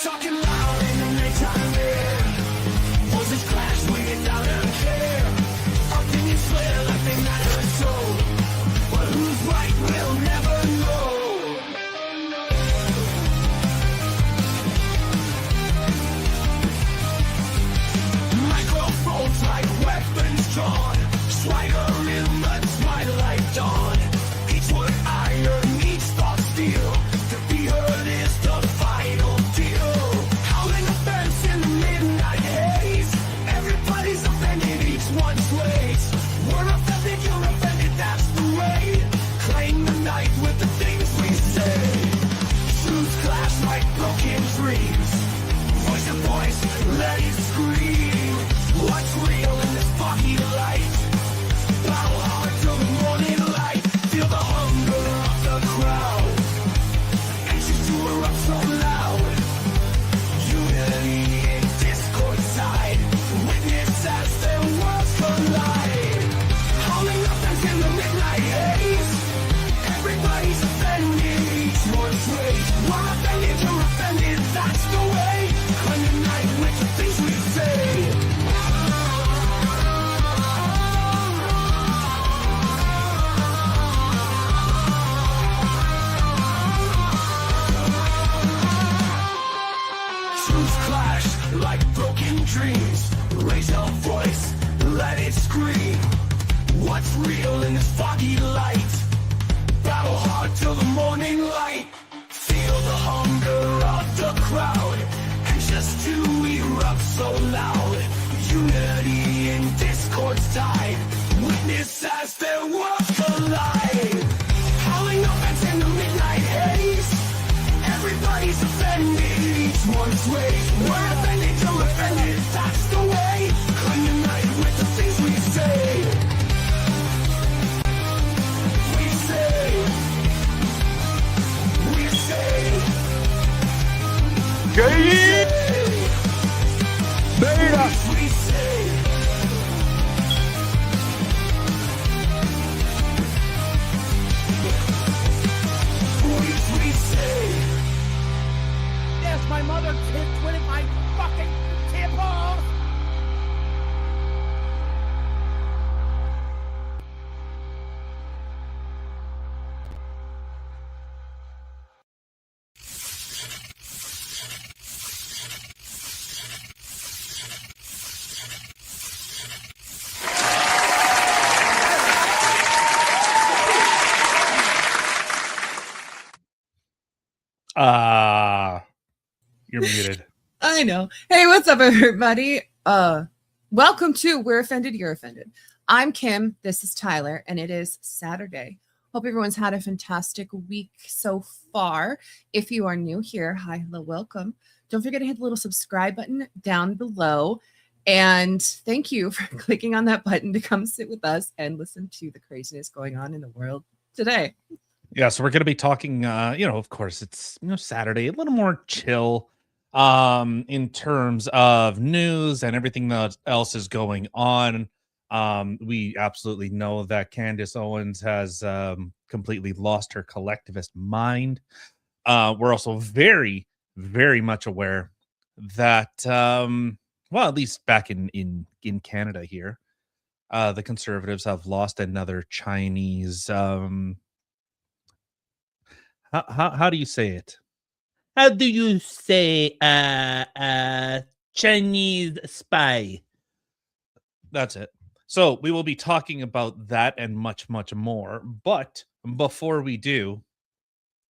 Talking loud in the nighttime air. Voices clash without a care. Opinions flare like they matter so. But who's right we'll never know. Microphones like weapons drawn. Swagger in the twilight dawn. Each word iron, each thought steel. To be heard is the final deal. Howling offense in the midnight haze. Everybody's offended, each one sways. We're offended, you're offended, that's the way. Claim the night with the things we say. Truths clash like broken dreams. Voice to voice, let it scream. What's real in this foggy light? Battle hard till the morning light. Feel the hunger of the crowd. Anxious to erupt so loud. Unity in discord side. Witness as their worlds collide. Howling up and in the midnight haze. Everybody's offended, each one's rage. We're offended, you're offended, that's the way. Claim the night with the things we say. Truths clash like broken dreams. Raise your voice, let it scream. What's real in this foggy light? Battle hard till the morning light. Feel the hunger of the crowd. Anxious to erupt so loud. Unity in discord's tide. Witness as their worlds collide. Howling offense in the midnight haze. Everybody's offended, each one's rage. We're offended, you're offended, that's the way. Claim the night with the things we say. We say. We say. Gay Beta. We say. We say. Yes, my mother twitted my fucking tampons. You're muted. I know. Hey, what's up, everybody? Welcome to We're Offended, You're Offended. I'm Kim. This is Tyler, and it is Saturday. Hope everyone's had a fantastic week so far. If you are new here, hi, hello, welcome. Don't forget to hit the little subscribe button down below. And thank you for clicking on that button to come sit with us and listen to the craziness going on in the world today. Yeah, so we're going to be talking, of course, it's, Saturday, a little more chill in terms of news and everything that else is going on. We absolutely know that Candace Owens has completely lost her collectivist mind. We're also very, very much aware that, at least back in Canada here, the Conservatives have lost another Chinese... How do you say it? How do you say Chinese spy? That's it. So we will be talking about that and much, much more. But before we do,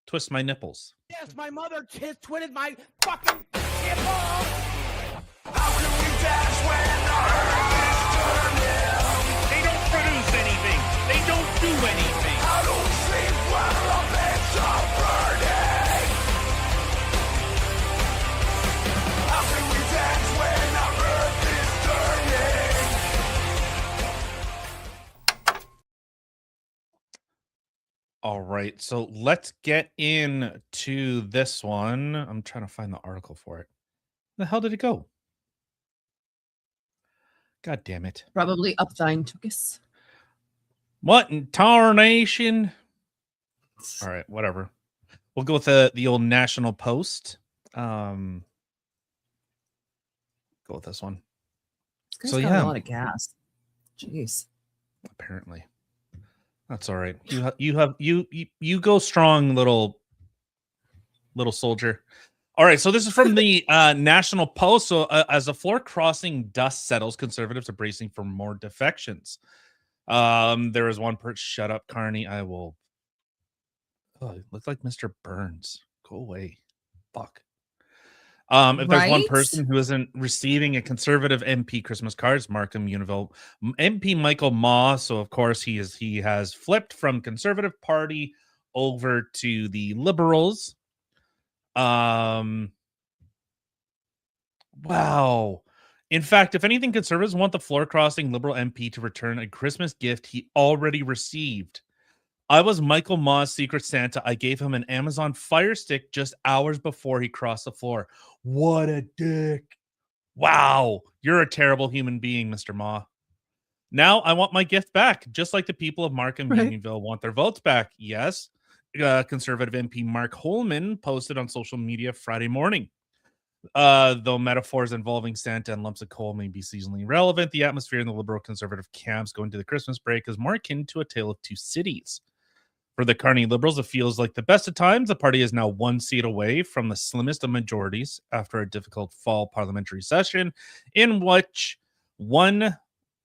twist my nipples. Yes, my mother twitted my fucking tampons. How can we dash when the herd is turning? They don't produce anything. They don't do anything. I don't sleep when the beds are burning. How can we dance when the earth is turning? All right, so let's get into this one. I'm trying to find the article for it. Where the hell did it go? God damn it. Probably up thine tuchus. What in tarnation? All right, whatever. We'll go with the old National Post. go with this one. This guy's So, got yeah. a lot of gas. Jeez. Apparently, that's all right. You go strong, little soldier. All right, so this is from the National Post. So, as the floor crossing dust settles, conservatives are bracing for more defections. There is one person. Shut up, Carney. I will. Oh, you look like Mr. Burns. Go away. Fuck. If there's one Right? person who isn't receiving a conservative MP Christmas cards, Markham Unionville MP Michael Maw. So of course he has flipped from Conservative Party over to the Liberals. Wow. In fact, if anything, conservatives want the floor crossing Liberal MP to return a Christmas gift he already received. I was Michael Maw's Secret Santa. I gave him an Amazon Fire Stick just hours before he crossed the floor. What a dick. Wow. You're a terrible human being, Mr. Maw. Now I want my gift back, just like the people of Markham Right. Unionville want their votes back. Yes. Conservative MP Mark Holman posted on social media Friday morning. Though metaphors involving Santa and lumps of coal may be seasonally relevant, the atmosphere in the liberal conservative camps going to the Christmas break is more akin to a tale of two cities. For the Carney Liberals, it feels like the best of times. The party is now one seat away from the slimmest of majorities after a difficult fall parliamentary session in which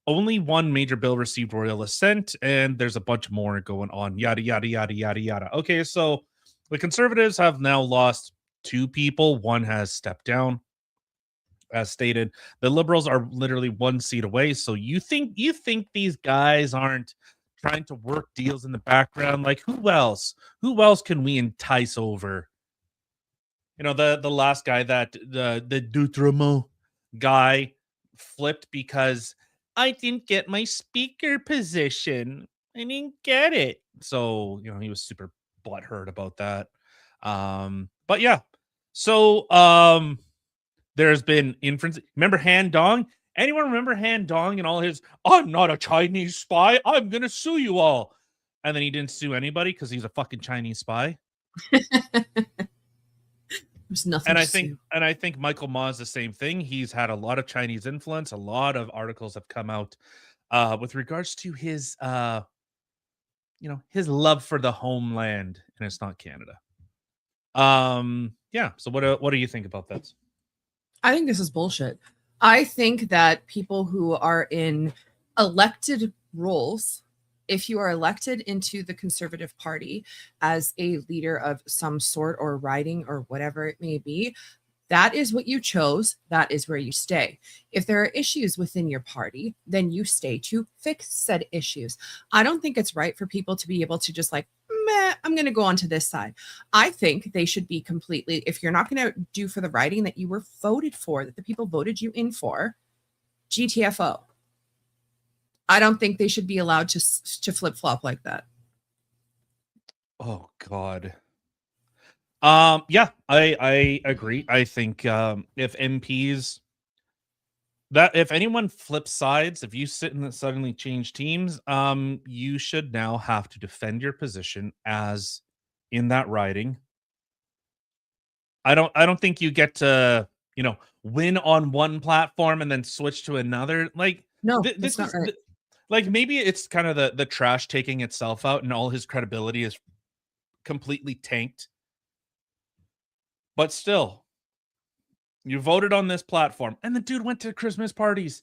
only one major bill received royal assent, and there's a bunch more going on. Yada, yada, yada, yada, yada. Okay, so the Conservatives have now lost two people. One has stepped down, as stated. The Liberals are literally one seat away. So you think these guys aren't trying to work deals in the background? Like, who else can we entice over? You know, the last guy, that the Dutremont guy, flipped because I didn't get my speaker position. I didn't get it. So, you know, he was super butthurt about that. But yeah. So there's been inference. Remember Han Dong? Anyone remember Han Dong and all his, I'm not a Chinese spy, I'm gonna sue you all. And then he didn't sue anybody because he's a fucking Chinese spy. There's nothing. And to I think Michael Ma is the same thing. He's had a lot of Chinese influence. A lot of articles have come out with regards to his his love for the homeland, and it's not Canada. Yeah. So what do you think about that? I think this is bullshit. I think that people who are in elected roles, if you are elected into the Conservative Party as a leader of some sort or riding or whatever it may be, that is what you chose. That is where you stay. If there are issues within your party, then you stay to fix said issues. I don't think it's right for people to be able to just like, meh, I'm going to go on to this side. I think they should be completely, if you're not going to do for the riding that you were voted for, that the people voted you in for, GTFO. I don't think they should be allowed to flip-flop like that. Oh God. Yeah, I agree. I think if MPs, that if anyone flips sides, if you sit and suddenly change teams, you should now have to defend your position as in that riding. I don't think you get to, win on one platform and then switch to another. Like, No, this that's not is right. like, maybe it's kind of the trash taking itself out and all his credibility is completely tanked. But still, you voted on this platform, and the dude went to Christmas parties.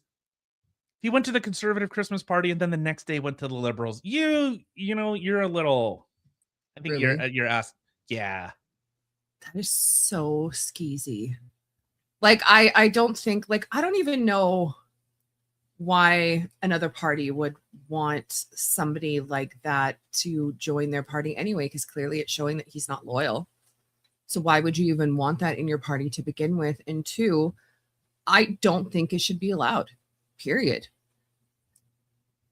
He went to the Conservative Christmas party, and then the next day went to the Liberals. You're a little. I think Really? you're asked. Yeah. That is so skeezy. Like, I don't think, like, I don't even know why another party would want somebody like that to join their party anyway, because clearly it's showing that he's not loyal. So why would you even want that in your party to begin with? And two, I don't think it should be allowed, period.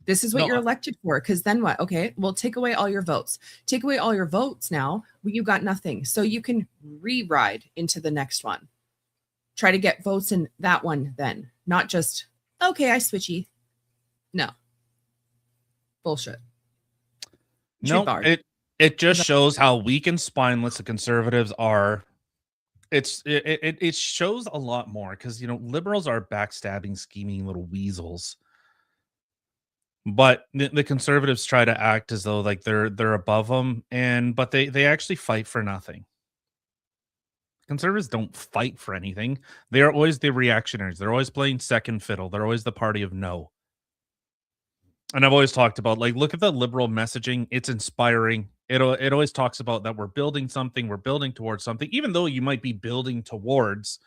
This is what No, you're elected for, because then what? Okay, well, take away all your votes. Take away all your votes now. Well, you got nothing. So you can re-ride into the next one. Try to get votes in that one then. Not just, okay, I switchy. No. Bullshit. No, Barred. it just shows how weak and spineless the Conservatives are it shows a lot more because liberals are backstabbing, scheming little weasels. But the conservatives try to act as though like they're above them, but they actually fight for nothing. Conservatives don't fight for anything. They are always the reactionaries. They're always playing second fiddle. They're always the party of no. And I've always talked about, like, look at the liberal messaging. It's inspiring. It always talks about that we're building something, we're building towards something, even though you might be building towards,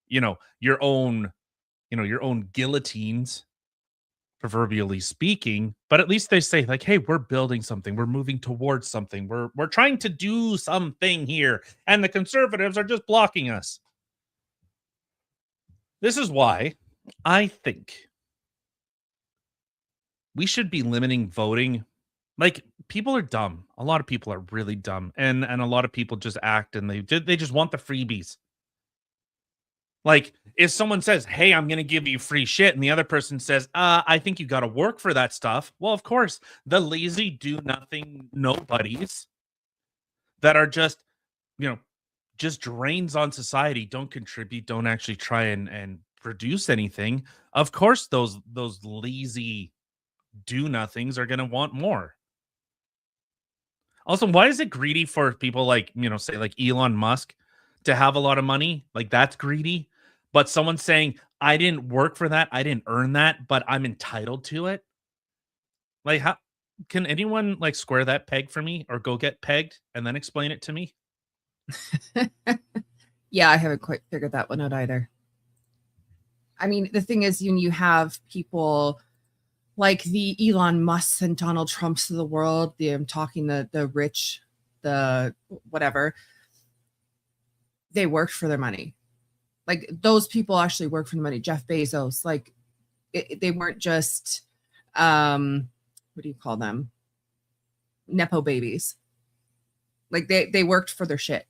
your own, your own guillotines, proverbially speaking. But at least they say, like, hey, we're building something, we're moving towards something, we're trying to do something here, and the conservatives are just blocking us. This is why I think we should be limiting voting. Like, people are dumb. A lot of people are really dumb, and a lot of people just act and they just want the freebies. Like, if someone says, "Hey, I'm going to give you free shit," and the other person says, "I think you got to work for that stuff." Well, of course, the lazy do nothing nobodies that are just, just drains on society, don't contribute, don't actually try and produce anything. Of course, those lazy do nothings are going to want more. Also, why is it greedy for people like, say like Elon Musk to have a lot of money? Like, that's greedy. But someone saying, I didn't work for that, I didn't earn that, but I'm entitled to it. Like, how can anyone like square that peg for me, or go get pegged and then explain it to me? Yeah, I haven't quite figured that one out either. I mean, the thing is, you have people like the Elon Musk and Donald Trumps of the world. I'm talking the rich, the whatever. They worked for their money. Like, those people actually work for the money. Jeff Bezos, like, they weren't just what do you call them? Nepo babies. Like, they worked for their shit.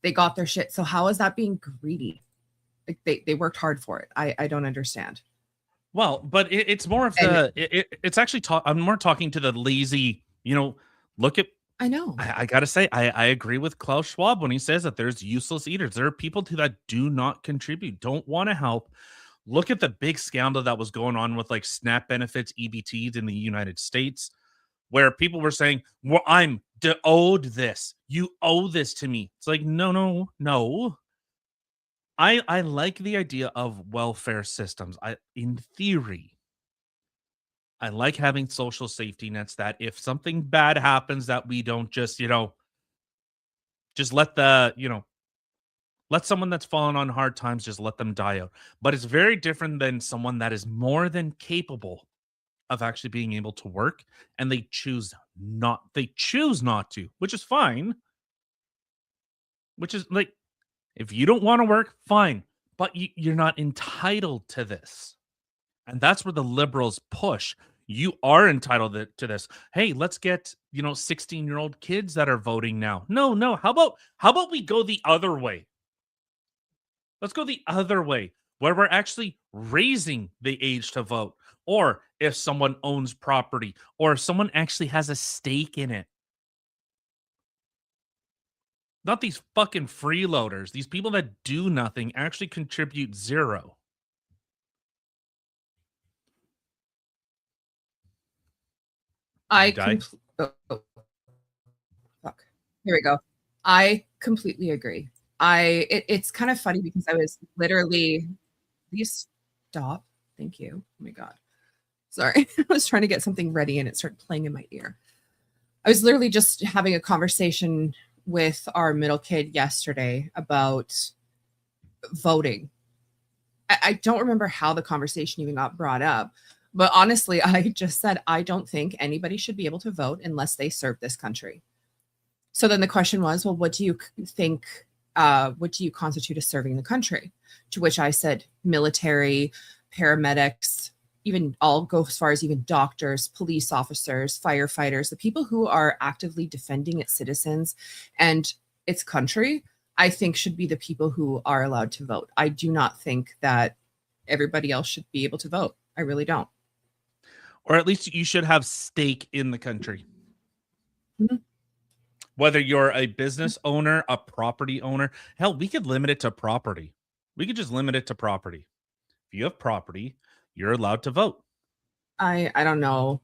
They got their shit. So how is that being greedy? Like, they worked hard for it. I don't understand. Well, but it's more of it's actually I'm more talking to the lazy, look at, I know. I gotta say, I agree with Klaus Schwab when he says that there's useless eaters. There are people that do not contribute, don't want to help. Look at the big scandal that was going on with like SNAP benefits, EBTs in the United States, where people were saying, well, I'm owed this. You owe this to me. It's like, no. I like the idea of welfare systems. In theory, I like having social safety nets that if something bad happens, that we don't just, just let let someone that's fallen on hard times, just let them die out. But it's very different than someone that is more than capable of actually being able to work, and they choose not to, which is fine. Which is like, if you don't want to work, fine, but you're not entitled to this. And that's where the liberals push. You are entitled to this. Hey, let's get, 16-year-old kids that are voting now. No. How about we go the other way? Let's go the other way, where we're actually raising the age to vote. Or if someone owns property, or if someone actually has a stake in it. Not these fucking freeloaders. These people that do nothing actually contribute zero. Fuck. Here we go. I completely agree. It's kind of funny because I was literally, please stop. Thank you. Oh my God. Sorry. I was trying to get something ready and it started playing in my ear. I was literally just having a conversation with our middle kid yesterday about voting. I don't remember how the conversation even got brought up, but honestly, I just said, I don't think anybody should be able to vote unless they serve this country. So then the question was, well, what do you think, what do you constitute as serving the country? To which I said, military, paramedics, even I'll go as far as even doctors, police officers, firefighters, the people who are actively defending its citizens and its country, I think should be the people who are allowed to vote. I do not think that everybody else should be able to vote. I really don't. Or at least you should have stake in the country. Mm-hmm. Whether you're a business owner, a property owner, hell, we could limit it to property. We could just limit it to property. If you have property, you're allowed to vote. I don't know.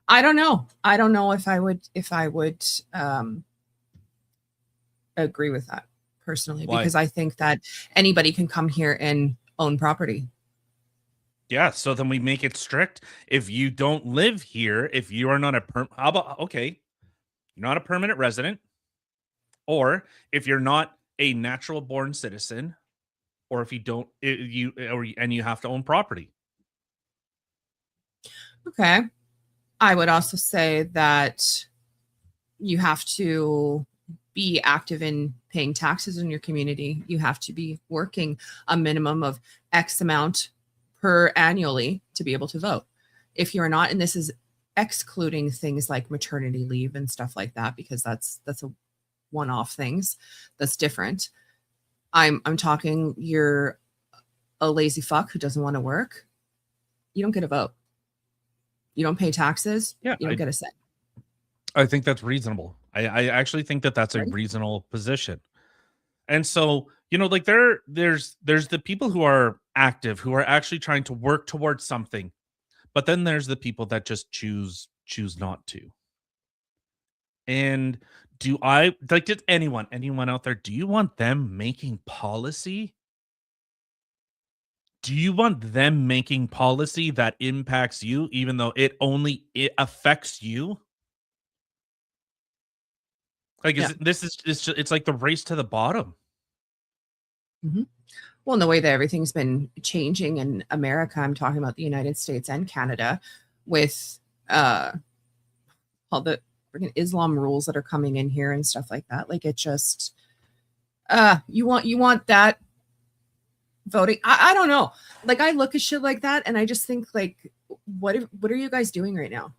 I don't know. I don't know if I would agree with that personally. Why? Because I think that anybody can come here and own property. Yeah, so then we make it strict. If you don't live here, if you are not a how about, okay, you're not a permanent resident, or if you're not a natural born citizen, or if you don't and you have to own property. Okay. I would also say that you have to be active in paying taxes in your community. You have to be working a minimum of X amount per annually to be able to vote. If you're not, and this is excluding things like maternity leave and stuff like that, because that's a one-off things that's different. I'm talking you're a lazy fuck who doesn't want to work. You don't get a vote. You don't pay taxes. Yeah, you don't get a say. I think that's reasonable. I actually think that that's a Right. reasonable position. And so, like there's the people who are active, who are actually trying to work towards something. But then there's the people that just choose not to. And do I like, did anyone out there, do you want them making policy? Do you want them making policy that impacts you, even though it affects you? Like, Yeah. it's like the race to the bottom. Well, in the way that everything's been changing in America, I'm talking about the United States and Canada, with all the freaking Islam rules that are coming in here and stuff like that. Like, it just you want that voting. I don't know. Like, I look at shit like that and I just think, like, what are you guys doing right now?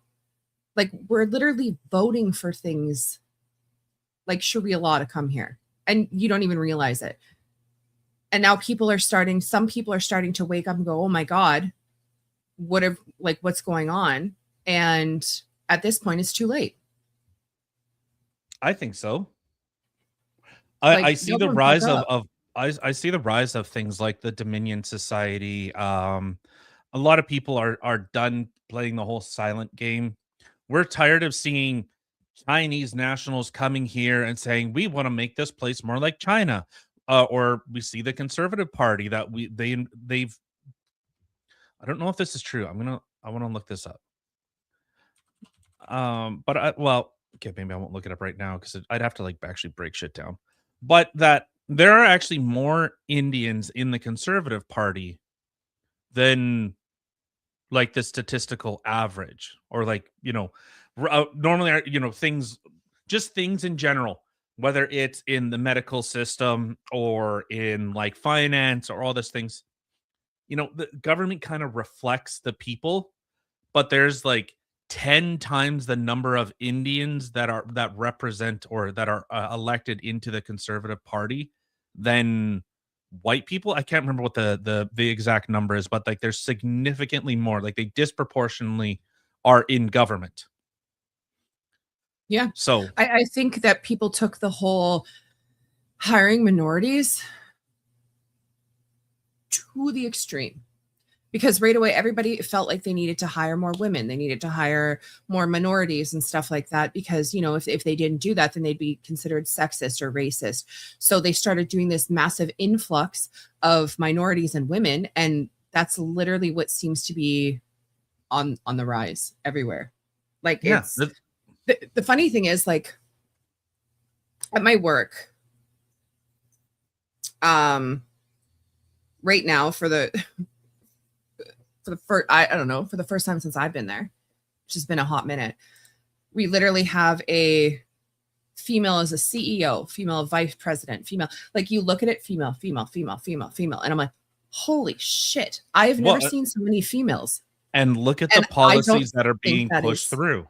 Like, we're literally voting for things like Sharia law to come here, and you don't even realize it. And now some people are starting to wake up and go, oh my God, what's going on? And at this point, it's too late. I think so. Like, I see no the one rise woke up. of I see the rise of things like the Dominion Society. A lot of people are done playing the whole silent game. We're tired of seeing Chinese nationals coming here and saying we want to make this place more like China. Or we see the Conservative Party that they've. I don't know if this is true. I want to look this up. Okay, maybe I won't look it up right now because I'd have to like actually break shit down. But that there are actually more Indians in the Conservative Party than like the statistical average, or like, normally, things in general, whether it's in the medical system or in like finance or all these things. The government kind of reflects the people, but there's like 10 times the number of Indians that represent or that are elected into the Conservative Party than white people. I can't remember what the exact number is, but like there's significantly more, like they disproportionately are in government. Yeah. So I think that people took the whole hiring minorities to the extreme, because right away everybody felt like they needed to hire more women, they needed to hire more minorities and stuff like that, because if they didn't do that, then they'd be considered sexist or racist. So they started doing this massive influx of minorities and women, and that's literally what seems to be on the rise everywhere. Like, yeah, it's the funny thing is, like, at my work, right now for the first time since I've been there, which has been a hot minute, we literally have a female as a CEO, female vice president, female. Like, you look at it, female, and I'm like, holy shit! I've never seen so many females. And look at the policies that are being pushed through.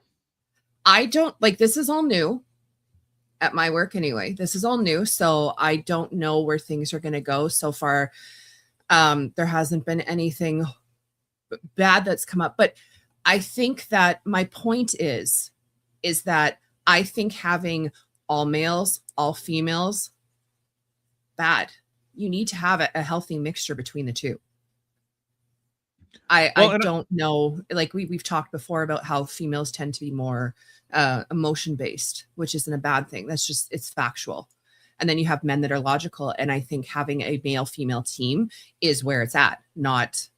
I don't like, this is all new at my work anyway. This is all new, so I don't know where things are going to go. So far, there hasn't been anything bad that's come up, but I think that my point is that I think having all males, all females, bad. You need to have a healthy mixture between the two. I don't know. Like we've talked before about how females tend to be more emotion based, which isn't a bad thing. That's just, it's factual. And then you have men that are logical. And I think having a male female team is where it's at, not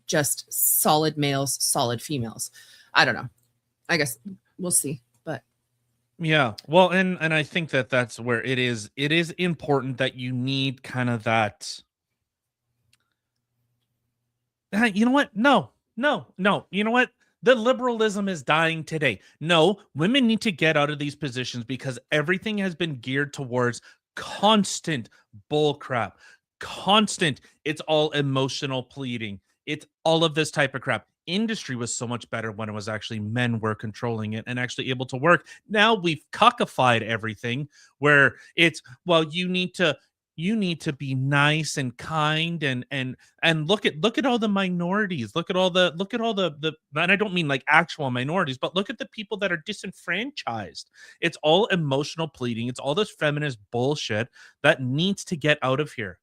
just solid males, solid females. I don't know. I guess we'll see. But yeah, well, and I think that that's where it is important that you need kind of that. You know what? No. You know what? The liberalism is dying today. No, women need to get out of these positions because everything has been geared towards constant bull crap. Constant. It's all emotional pleading. It's all of this type of crap. Industry was so much better when it was actually men were controlling it and actually able to work. Now we've cuckified everything where it's, well, you need to be nice and kind and look at all the minorities. Look at all the and I don't mean like actual minorities, but look at the people that are disenfranchised. It's all emotional pleading. It's all this feminist bullshit that needs to get out of here.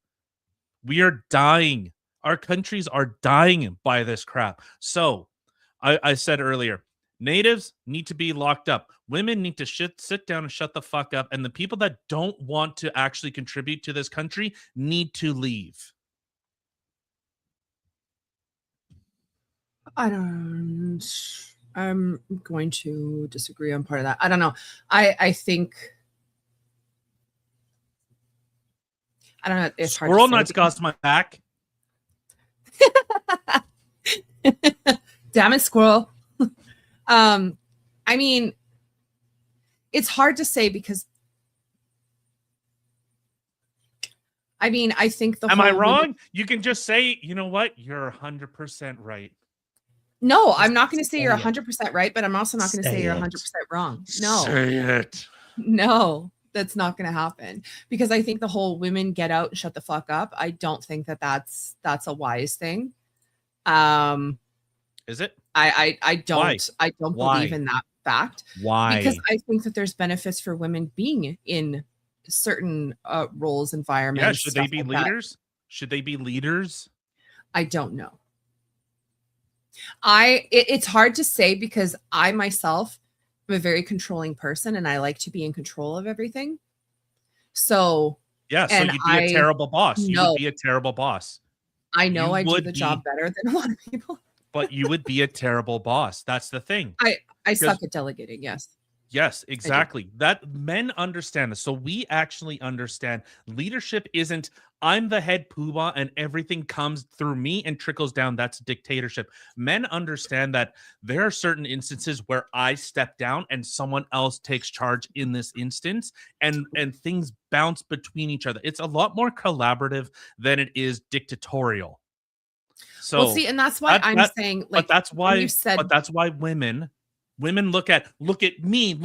We are dying. Our countries are dying by this crap. So I said earlier, natives need to be locked up. Women need to sit down and shut the fuck up. And the people that don't want to actually contribute to this country need to leave. I'm going to disagree on part of that. I don't know. I think, I don't know. It's hard. Squirrel nuts cost my back. Damn it, squirrel. I mean, it's hard to say because I mean, I think Am I wrong? You can just say, you know what? You're 100% right. No, I'm not going to say you're 100% right, but I'm also not going to say you're 100% wrong. No. Say it. No, that's not going to happen because I think the whole women get out and shut the fuck up. I don't think that that's a wise thing. Is it? I don't. Why? I don't Why? believe in that fact. Why? Because I think that there's benefits for women being in certain roles, environments. Yeah, should they stuff be like that. leaders? Should they be leaders? I don't know. It's hard to say because I myself am a very controlling person and I like to be in control of everything. So Yeah, so you'd be a terrible boss. You would be a terrible boss. I know You I do would the job better than a lot of people. But you would be a terrible boss. That's the thing. I suck at delegating, yes. Yes, exactly. That men understand this. So we actually understand leadership isn't I'm the head poobah and everything comes through me and trickles down. That's dictatorship. Men understand that there are certain instances where I step down and someone else takes charge in this instance and things bounce between each other. It's a lot more collaborative than it is dictatorial. So well, see, and that's why I'm saying like but that's why you said but that's why women look at me,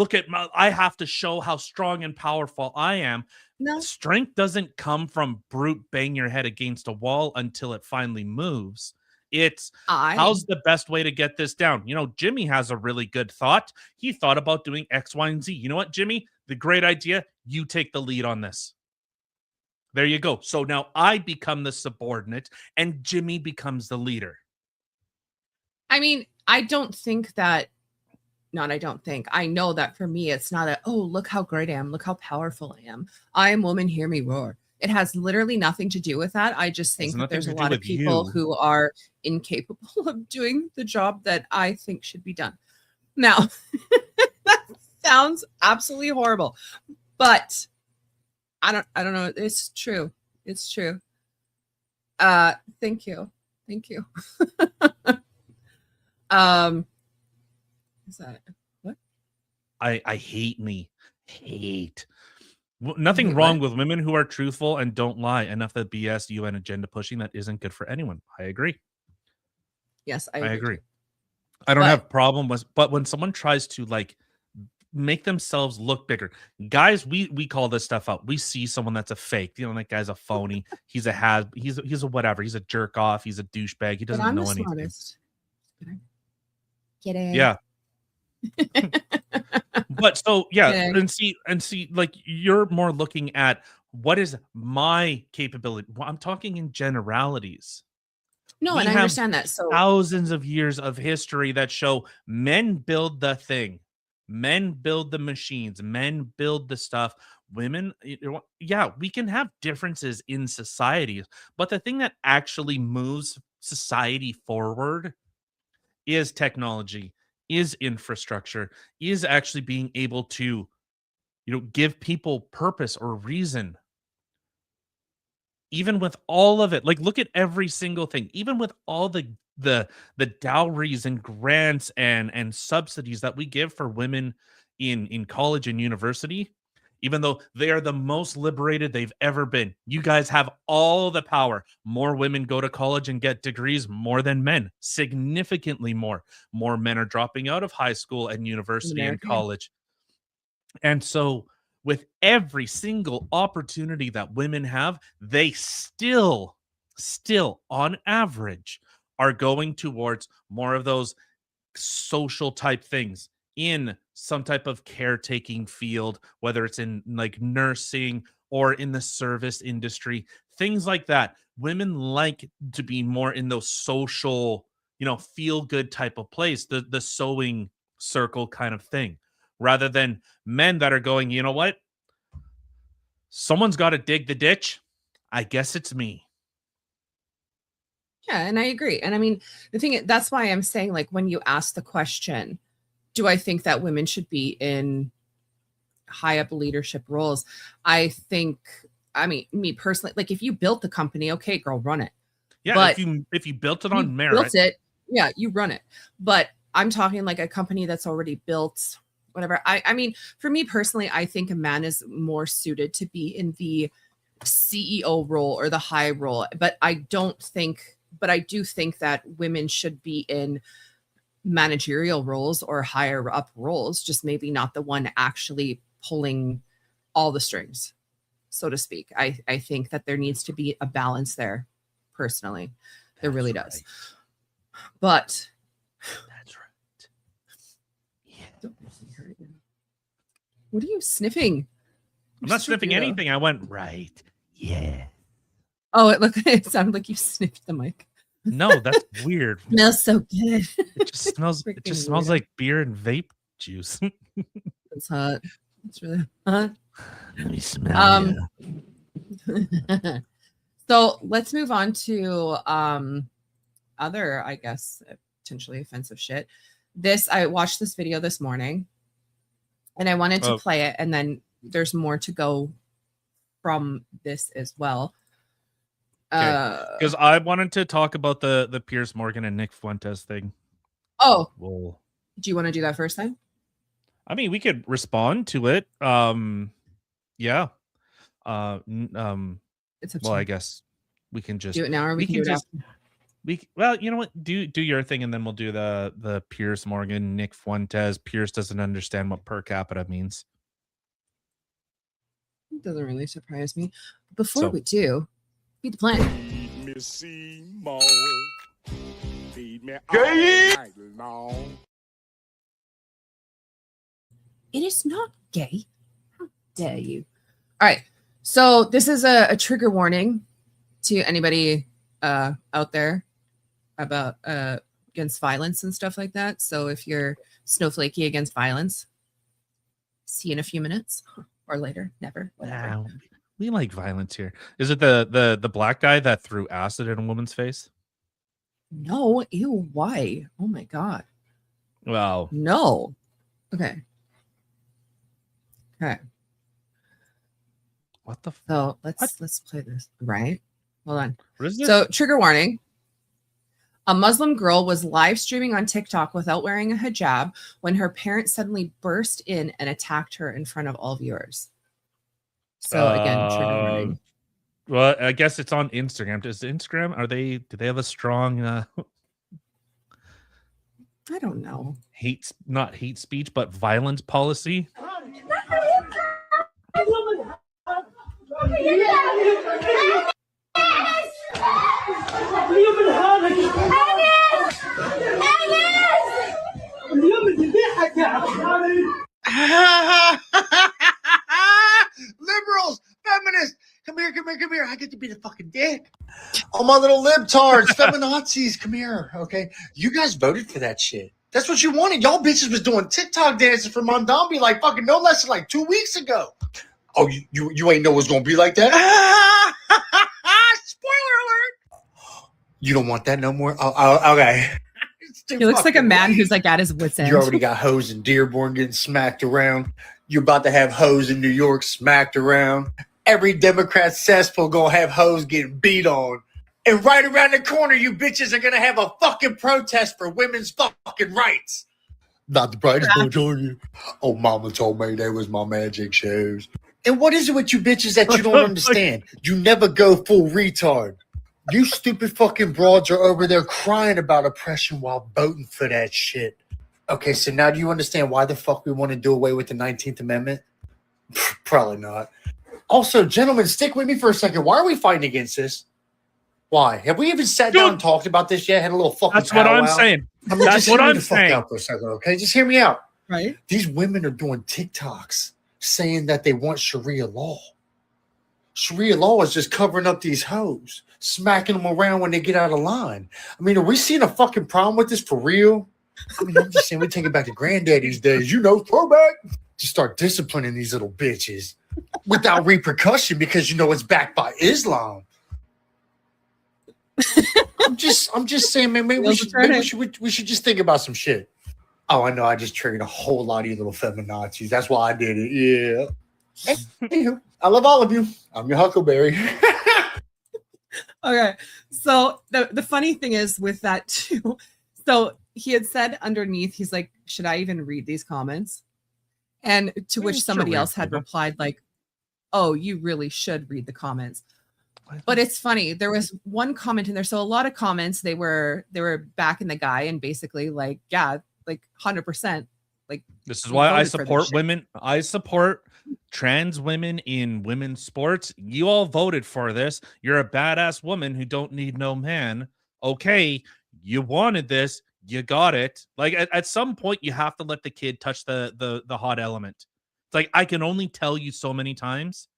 I have to show how strong and powerful I am. no. Strength doesn't come from brute bang your head against a wall until it finally moves. It's how's the best way to get this down? You know, Jimmy has a really good thought. He thought about doing X, Y, and Z. You know what, Jimmy? The great idea. You take the lead on this. There you go. So now I become the subordinate and Jimmy becomes the leader. I mean, I don't think that I know that for me, it's not oh, look how great I am. Look how powerful I am. I am woman, hear me roar. It has literally nothing to do with that. I just think that there's a lot of people who are incapable of doing the job that I think should be done. Now, that sounds absolutely horrible, but I don't know. It's true. It's true. Thank you. Is that what? I hate nothing wrong with women who are truthful and don't lie. Enough of the BS UN agenda pushing that isn't good for anyone. I agree. Yes, I agree. I don't have a problem with, but when someone tries to like make themselves look bigger, guys, we call this stuff out. We see someone that's a fake. You know, that guy's a phony. He's a whatever. He's a jerk off. He's a douchebag. He doesn't know anything. Get it? Yeah. But so yeah, Yeah. and see, like you're more looking at what is my capability. Well, I'm talking in generalities. No, We and I have understand that. So thousands of years of history that show men build the thing, men build the machines, men build the stuff. Women, yeah, we can have differences in society, but the thing that actually moves society forward is technology, is infrastructure, is actually being able to, give people purpose or reason. Even with all of it, like look at every single thing, even with all the dowries and grants and subsidies that we give for women in college and university, even though they are the most liberated they've ever been. You guys have all the power. More women go to college and get degrees more than men, significantly more. More men are dropping out of high school and university and America. college. And so, with every single opportunity that women have, they still, on average, are going towards more of those social type things in some type of caretaking field, whether it's in like nursing or in the service industry, things like that. Women like to be more in those social, feel good type of place, the sewing circle kind of thing, rather than men that are going, you know what? Someone's got to dig the ditch. I guess it's me. Yeah, and I agree. And I mean, that's why I'm saying, like, when you ask the question, do I think that women should be in high up leadership roles? I think, I mean, me personally, like, if you built the company, okay, girl, run it. Yeah, But if you built it on you merit, built it, yeah, you run it. But I'm talking like a company that's already built, whatever. I mean, for me personally, I think a man is more suited to be in the CEO role or the high role. But I do think that women should be in managerial roles or higher up roles, just maybe not the one actually pulling all the strings, so to speak. I think that there needs to be a balance there, personally. There really does. But that's right. Yeah. What are you sniffing? I'm not sniffing anything. I went right. Yeah. Oh, it sounded like you sniffed the mic. No, that's weird. Smells so good. It just smells. It just smells like beer and vape juice. It's hot. It's really hot. Let me smell So let's move on to other, I guess, potentially offensive shit. I watched this video this morning, and I wanted to play it, and then there's more to go from this as well. Because I wanted to talk about the Piers Morgan and Nick Fuentes thing. Oh, well, do you want to do that first then? I mean, we could respond to it. Yeah. It's well, I guess we can just do it now, or we can do it after. Well, you know what? Do your thing, and then we'll do the Piers Morgan, Nick Fuentes. Piers doesn't understand what per capita means. It doesn't really surprise me. Before we do, beat the plan. Feed me Seymour. Feed me all night long. It is not gay. How dare you? All right. So this is a trigger warning to anybody out there about against violence and stuff like that. So if you're snowflakey against violence, see you in a few minutes or later. Never. Whatever. Nah, we like violence here. Is it the black guy that threw acid in a woman's face? No. Ew. Why? Oh my God. Well, no. Okay. Okay. What the? So let's play this. Right. Hold on. What is this? So trigger warning. A Muslim girl was live streaming on TikTok without wearing a hijab when her parents suddenly burst in and attacked her in front of all viewers. So again, trigger warning. Well, I guess it's on Instagram. Do they have a strong I don't know. not hate speech, but violence policy? Liberals, feminists, come here. I get to be the fucking dick. All my little libtards, feminazis, come here, okay? You guys voted for that shit. That's what you wanted. Y'all bitches was doing TikTok dances for Mondambi like fucking no less than like 2 weeks ago. Oh, you ain't know it was gonna be like that? Spoiler alert! You don't want that no more? Oh okay. He looks like a man who's like at his wit's end. You already got hoes in Dearborn getting smacked around. You're about to have hoes in New York smacked around. Every Democrat cesspool gonna have hoes getting beat on. And right around the corner, you bitches are gonna have a fucking protest for women's fucking rights. Not the brightest majority. Oh, mama told me they was my magic shows. And what is it with you bitches that you don't understand? You never go full retard. You stupid fucking broads are over there crying about oppression while voting for that shit. Okay, so now do you understand why the fuck we want to do away with the 19th Amendment? Probably not. Also, gentlemen, stick with me for a second. Why are we fighting against this? Why? Have we even sat down and talked about this yet? Had a little fucking That's what I'm powwow? saying. I mean, That's just what hear me I'm the fuck saying. out for a second, okay? Just hear me out. Right? These women are doing TikToks saying that they want Sharia law. Sharia law is just covering up these hoes, smacking them around when they get out of line. I mean, are we seeing a fucking problem with this for real? I mean, I'm just saying we take it back to granddaddy's days. You know, throwback. To start disciplining these little bitches without repercussion because you know it's backed by Islam. I'm just saying, man. Maybe we should just think about some shit. Oh, I know. I just triggered a whole lot of you little feminazis. That's why I did it. Yeah. Anywho, I love all of you. I'm your Huckleberry. Okay. So the funny thing is with that too. So he had said underneath, he's like, should I even read these comments? And to which somebody else had replied like, oh, you really should read the comments. But it's funny. There was one comment in there. So a lot of comments, they were backing the guy and basically like, yeah, like 100%. Like this is why I support women. I support trans women in women's sports. You all voted for this. You're a badass woman who don't need no man. Okay, you wanted this. You got it. Like at some point, you have to let the kid touch the hot element. It's like I can only tell you so many times.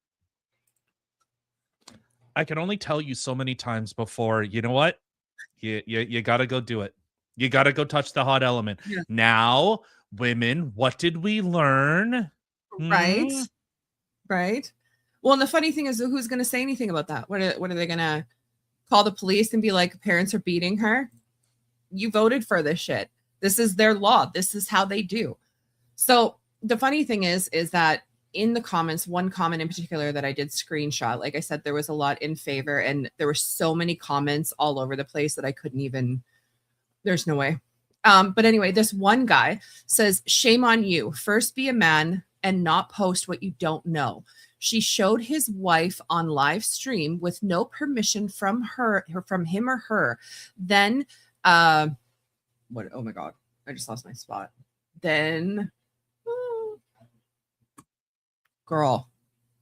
I can only tell you so many times before, you know what? You got to go do it. You got to go touch the hot element. Yeah. Now, women, what did we learn? Right. Right. Well, and the funny thing is, who's going to say anything about that? What are they going to call the police and be like, parents are beating her? You voted for this shit. This is their law. This is how they do. So the funny thing is that in the comments, one comment in particular that I did screenshot, like I said, there was a lot in favor and there were so many comments all over the place that I couldn't even, there's no way. But anyway, this one guy says, shame on you. First be a man and not post what you don't know. She showed his wife on live stream with no permission from him or her. Then, what? Oh my God, I just lost my spot. Then, girl,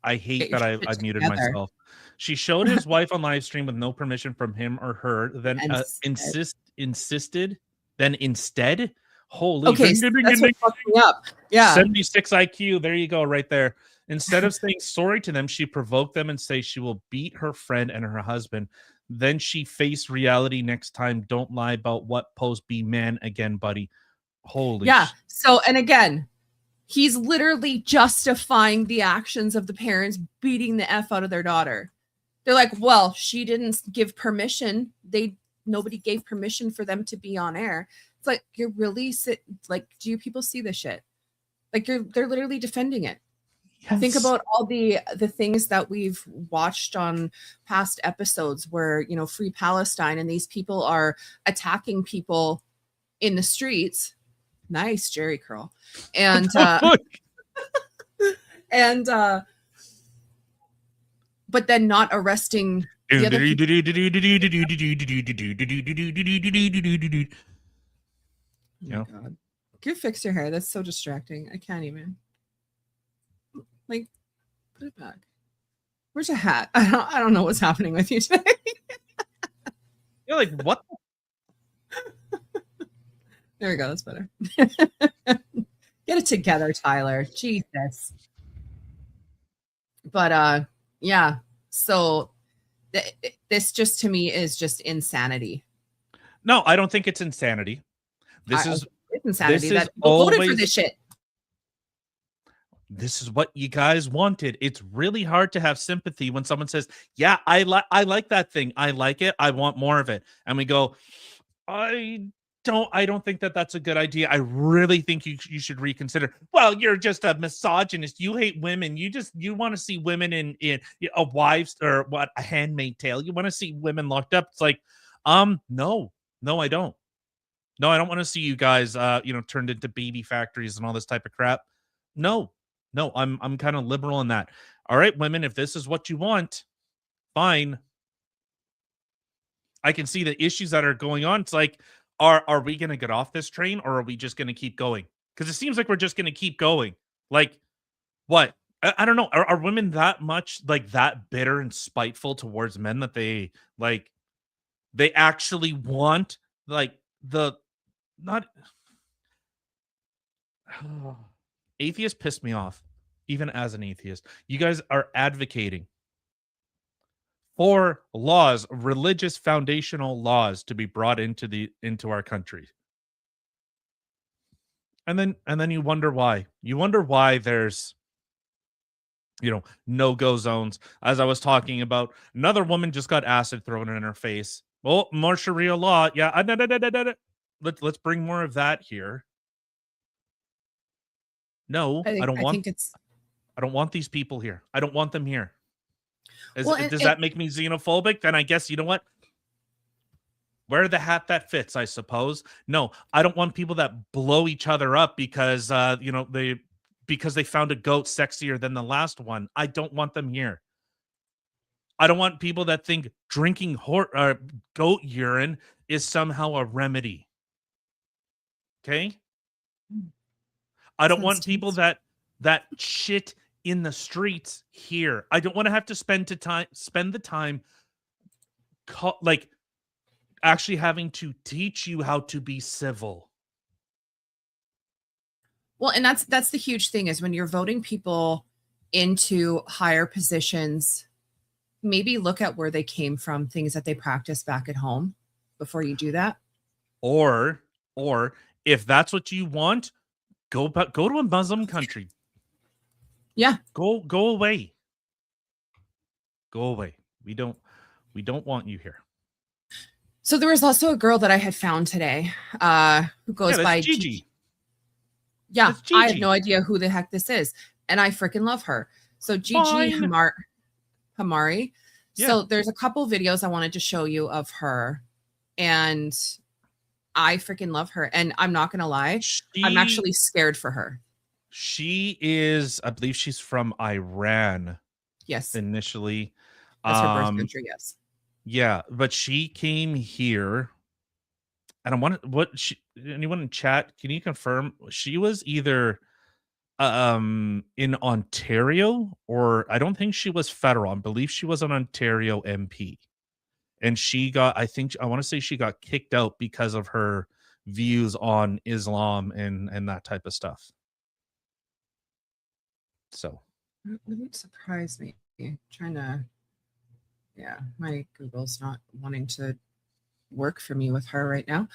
I hate that I muted myself. She showed his wife on live stream with no permission from him or her. Then insisted. Then instead, holy, okay, that's what fucked me up. Yeah, 76 IQ. There you go, right there. Instead of saying sorry to them, she provoked them and say she will beat her friend and her husband. Then she faced reality next time. Don't lie about what post. Be man again, buddy. Holy yeah. So, and again, he's literally justifying the actions of the parents beating the F out of their daughter. They're like, well, she didn't give permission. Nobody gave permission for them to be on air. It's like, you're really like, do you people see this shit? Like they're literally defending it. Yes. Think about all the things that we've watched on past episodes where, you know, Free Palestine and these people are attacking people in the streets. Nice Jerry curl. And but then not arresting the other people. Oh God. Can you fix your hair? That's so distracting. I can't even. Like, put it back. Where's your hat? I don't know what's happening with you today. You're like, what? There we go. That's better. Get it together, Tyler. Jesus. But yeah. So this just to me is just insanity. No, I don't think it's insanity. It's insanity this that is people voted for always- this shit. This is what you guys wanted. It's really hard to have sympathy when someone says, "Yeah, I like that thing. I like it. I want more of it." And we go, "I don't think that that's a good idea. I really think you should reconsider." Well, you're just a misogynist. You hate women. You want to see women in a wife's or what, a handmaid tale. You want to see women locked up. It's like, no, I don't. No, I don't want to see you guys turned into baby factories and all this type of crap. No, I'm kind of liberal in that. All right, women, if this is what you want, fine. I can see the issues that are going on. It's like, are we going to get off this train, or are we just going to keep going? Because it seems like we're just going to keep going. Like, what? I don't know. Are women that much like that bitter and spiteful towards men that they actually want like the not atheists piss me off, even as an atheist. You guys are advocating for laws, religious foundational laws, to be brought into our country. And then you wonder why. You wonder why there's no-go zones. As I was talking about, another woman just got acid thrown in her face. Well, more Sharia law. Yeah, let's bring more of that here. No, I don't want these people here. I don't want them here. Does that make me xenophobic? Then I guess, you know what? Wear the hat that fits, I suppose. No, I don't want people that blow each other up because they found a goat sexier than the last one. I don't want them here. I don't want people that think drinking goat urine is somehow a remedy. Okay? I don't want people that shit in the streets here. I don't want to have to spend the time actually having to teach you how to be civil. Well, and that's the huge thing is when you're voting people into higher positions, maybe look at where they came from, things that they practice back at home before you do that. Or if that's what you want, go to a Muslim country. Yeah. Go away. Go away. We don't want you here. So there was also a girl that I had found today who goes by Gigi. Yeah, That's I have Gigi. no idea who the heck this is. And I freaking love her. So Gigi Fine. Hamari. Yeah. So there's a couple videos I wanted to show you of her. And I freaking love her. And I'm not going to lie, I'm actually scared for her. She is, I believe she's from Iran Yes. initially. That's her birth country. Yes. Yeah, but she came here, and I wanted anyone in chat, can you confirm she was either in Ontario, or I don't think she was federal. I believe she was an Ontario MP. And she got, I want to say she got kicked out because of her views on Islam and that type of stuff. So It wouldn't surprise me. My Google's not wanting to work for me with her right now.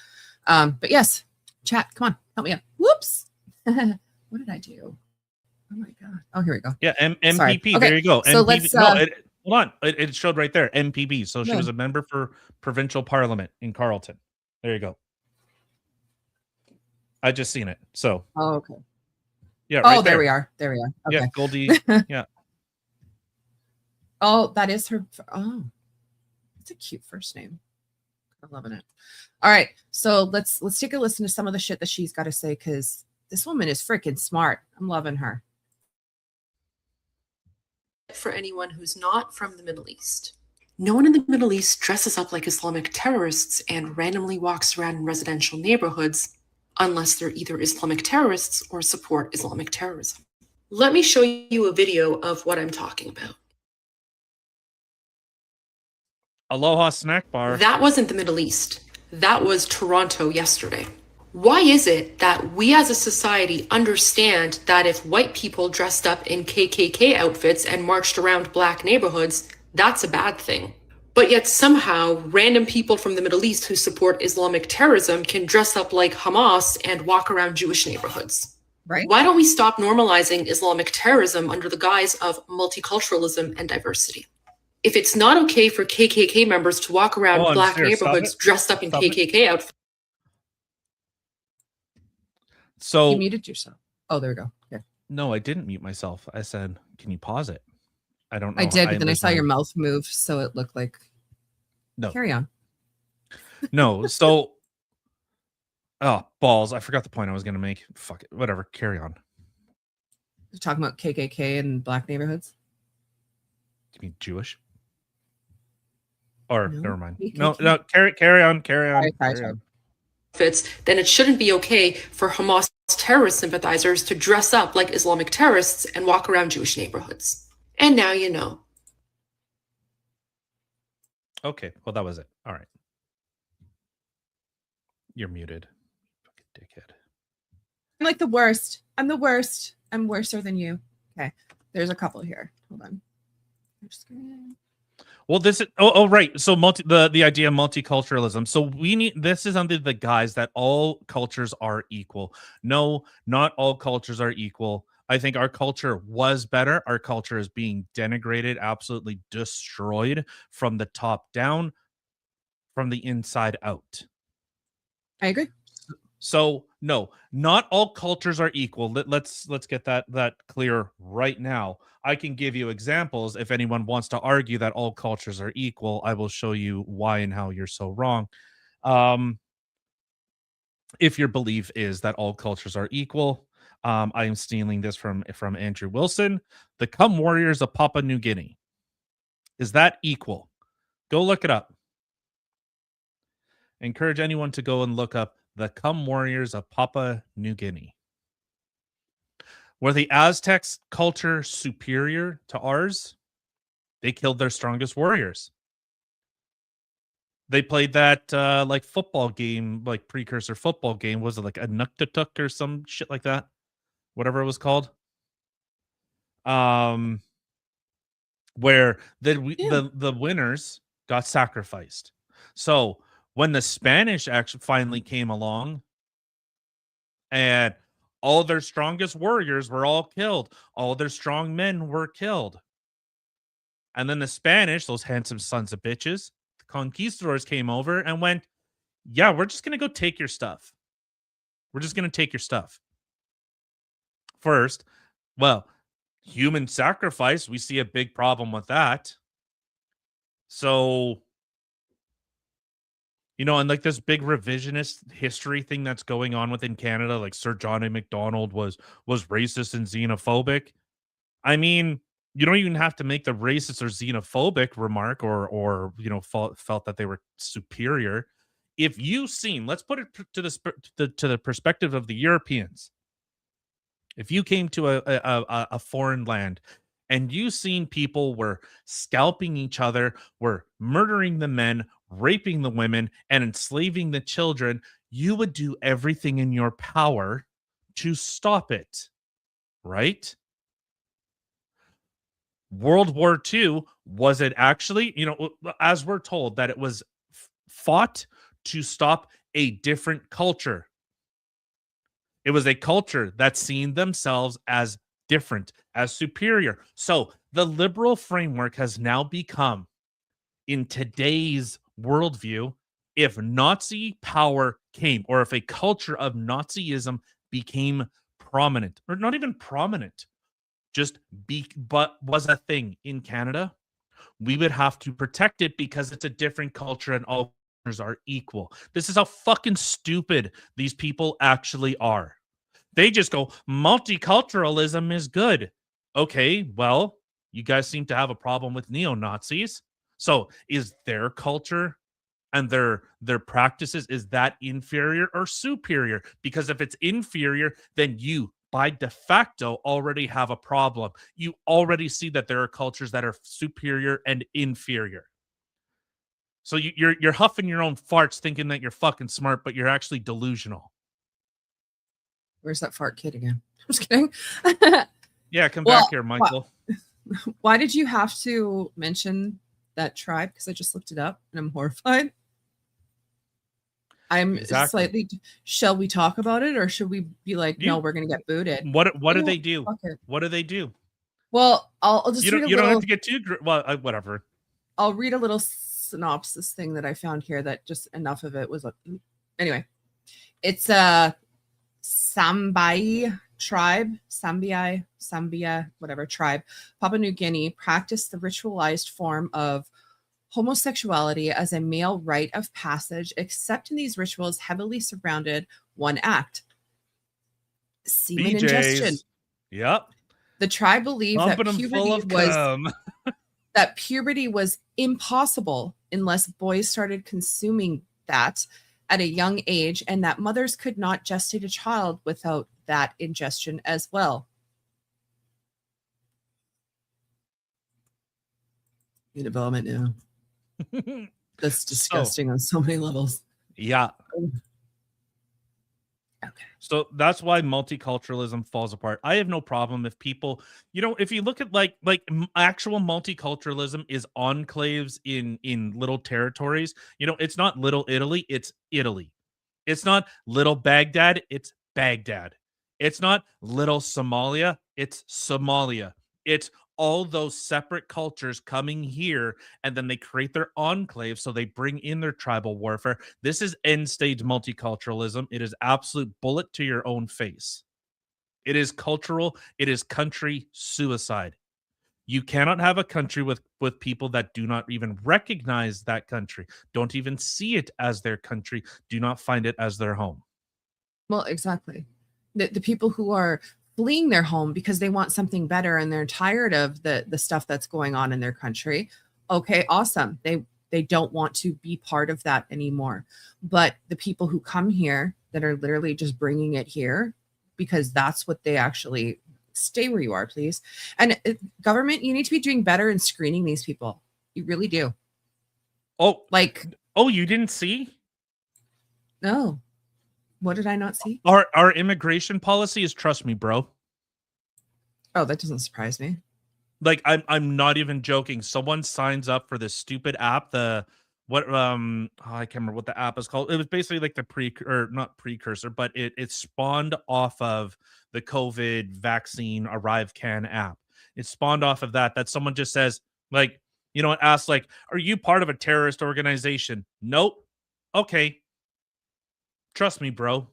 But yes, chat, come on, help me out. Whoops. What did I do? Oh my God. Oh, here we go. yeah, Sorry. MPP. Okay, There you go. so MPP. let's, Hold on. It showed right there. MPP. So she Yeah. was a member for provincial parliament in Carleton. There you go. I just seen it. So Oh, okay. yeah. Oh, right there we are. There we are. Okay. Yeah, Goldie. Yeah. Oh, that is her. Oh, it's a cute first name. I'm loving it. All right, so let's take a listen to some of the shit that she's got to say, because this woman is freaking smart. I'm loving her. For anyone who's not from the Middle East. No one in the Middle East dresses up like Islamic terrorists and randomly walks around in residential neighborhoods unless they're either Islamic terrorists or support Islamic terrorism. Let me show you a video of what I'm talking about. Aloha snack bar. That wasn't the Middle East. That was Toronto yesterday. Why is it that we as a society understand that if white people dressed up in KKK outfits and marched around black neighborhoods, that's a bad thing? But yet somehow random people from the Middle East who support Islamic terrorism can dress up like Hamas and walk around Jewish neighborhoods. Right? Why don't we stop normalizing Islamic terrorism under the guise of multiculturalism and diversity? If it's not okay for KKK members to walk around Hold on, black Sarah, stop neighborhoods it. dressed up in Stop it. KKK outfits, So You muted yourself. Oh, there we go. Yeah. no, I didn't mute myself. I said, "Can you pause it?" I don't know. I did, but then I there's saw no- your mouth move, so it looked like. No. Carry on. No. So, oh balls! I forgot the point I was gonna make. Fuck it. Whatever. Carry on. You're talking about KKK and black neighborhoods. You mean Jewish? Or No, never mind. KKK. No. Carry on. Sorry. On. then it shouldn't be okay for Hamas terrorist sympathizers to dress up like Islamic terrorists and walk around Jewish neighborhoods. And now you know. Okay. Well, that was it. All right. You're muted. Fucking dickhead. I'm like the worst. I'm the worst. I'm worser than you. Okay. There's a couple here. Hold on. Well, this is right. So the idea of multiculturalism. So we need this is under the guise that all cultures are equal. No, not all cultures are equal. I think our culture was better. Our culture is being denigrated, absolutely destroyed from the top down, from the inside out. I agree. So no, not all cultures are equal. Let's get that clear right now. I can give you examples if anyone wants to argue that all cultures are equal. I will show you why and how you're so wrong. If your belief is that all cultures are equal, I am stealing this from Andrew Wilson. The Come Warriors of Papua New Guinea. Is that equal? Go look it up. Encourage anyone to go and look up the Come Warriors of Papua New Guinea. Were the Aztecs culture superior to ours? They killed their strongest warriors. They played that like football game, like precursor football game. Was it like a Nuktatuk or some shit like that? Whatever it was called. Where the winners got sacrificed. So when the Spanish actually finally came along and all their strongest warriors were all killed, all their strong men were killed. And then the Spanish, those handsome sons of bitches, the conquistadors came over and went, yeah, we're just going to go take your stuff. We're just going to take your stuff. First, well, human sacrifice, we see a big problem with that. So, you know, and like this big revisionist history thing that's going on within Canada, like Sir John A. Macdonald was racist and xenophobic. I mean, you don't even have to make the racist or xenophobic remark or you know, felt that they were superior. If you've seen, let's put it to the perspective of the Europeans. If you came to a foreign land and you seen people were scalping each other, were murdering the men, raping the women, and enslaving the children, you would do everything in your power to stop it, right? World War II, was it actually, you know, as we're told, that it was fought to stop a different culture. It was a culture that seen themselves as different, as superior. So the liberal framework has now become, in today's worldview, if Nazi power came, or if a culture of Nazism became prominent, or not even prominent, but was a thing in Canada, we would have to protect it because it's a different culture and all cultures are equal. This is how fucking stupid these people actually are. They just go, multiculturalism is good. Okay, well, you guys seem to have a problem with neo-Nazis. So is their culture and their practices, is that inferior or superior? Because if it's inferior, then you, by de facto, already have a problem. You already see that there are cultures that are superior and inferior. So you're huffing your own farts thinking that you're fucking smart, but you're actually delusional. Where's that fart kid again? I'm just kidding. Yeah, come Well, back here, Michael. Why did you have to mention that tribe? Because I just looked it up and I'm horrified. I'm Exactly. slightly. Shall we talk about it, or should we be like, no, You- we're gonna get booted? What do You they know, do? fuck it. What do they do? Well, I'll just You read don't a you don't have little. to get too well, whatever. I'll read a little synopsis thing that I found here. That just enough of it was. Anyway, it's a Sambai tribe, Sambia, whatever tribe, Papua New Guinea, practiced the ritualized form of homosexuality as a male rite of passage, except in these rituals heavily surrounded one act: semen ingestion. BJ's. Yep. The tribe believed that Pumping them full puberty of cum. was impossible unless boys started consuming that at a young age, and that mothers could not gestate a child without that ingestion as well. New development now. That's disgusting on so many levels. Yeah. Okay. So that's why multiculturalism falls apart. I have no problem if people, if you look at actual multiculturalism is enclaves in little territories. It's not little Italy, it's Italy. It's not little Baghdad, it's Baghdad. It's not little Somalia, it's Somalia. It's all those separate cultures coming here, and then they create their enclave, so they bring in their tribal warfare. This is end stage multiculturalism. It is absolute bullet to your own face. It is cultural, it is country suicide. You cannot have a country with people that do not even recognize that country, don't even see it as their country, do not find it as their home. Well, exactly. The people who are fleeing their home because they want something better and they're tired of the stuff that's going on in their country. Okay, awesome. They don't want to be part of that anymore. But the people who come here that are literally just bringing it here because that's what they actually stay where you are, please. And government, you need to be doing better in screening these people. You really do. Oh, you didn't see? No. What did I not see? Our immigration policy is trust me, bro. Oh, that doesn't surprise me. Like I'm not even joking. Someone signs up for this stupid app. I can't remember what the app is called. It was basically like not precursor, but it spawned off of the COVID vaccine ArriveCan app. It spawned off of that someone just says, it asks are you part of a terrorist organization? Nope. Okay. Trust me, bro.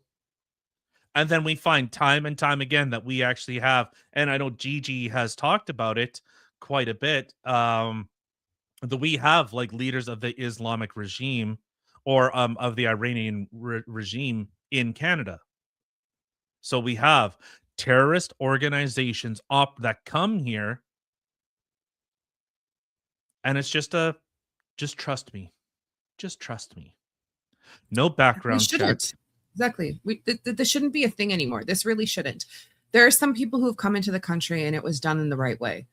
And then we find time and time again that we actually have, and I know Gigi has talked about it quite a bit, that we have leaders of the Islamic regime or of the Iranian regime in Canada. So we have terrorist organizations that come here, and it's just trust me. Just trust me. No background check. Exactly. This shouldn't be a thing anymore. This really shouldn't. There are some people who have come into the country and it was done in the right way.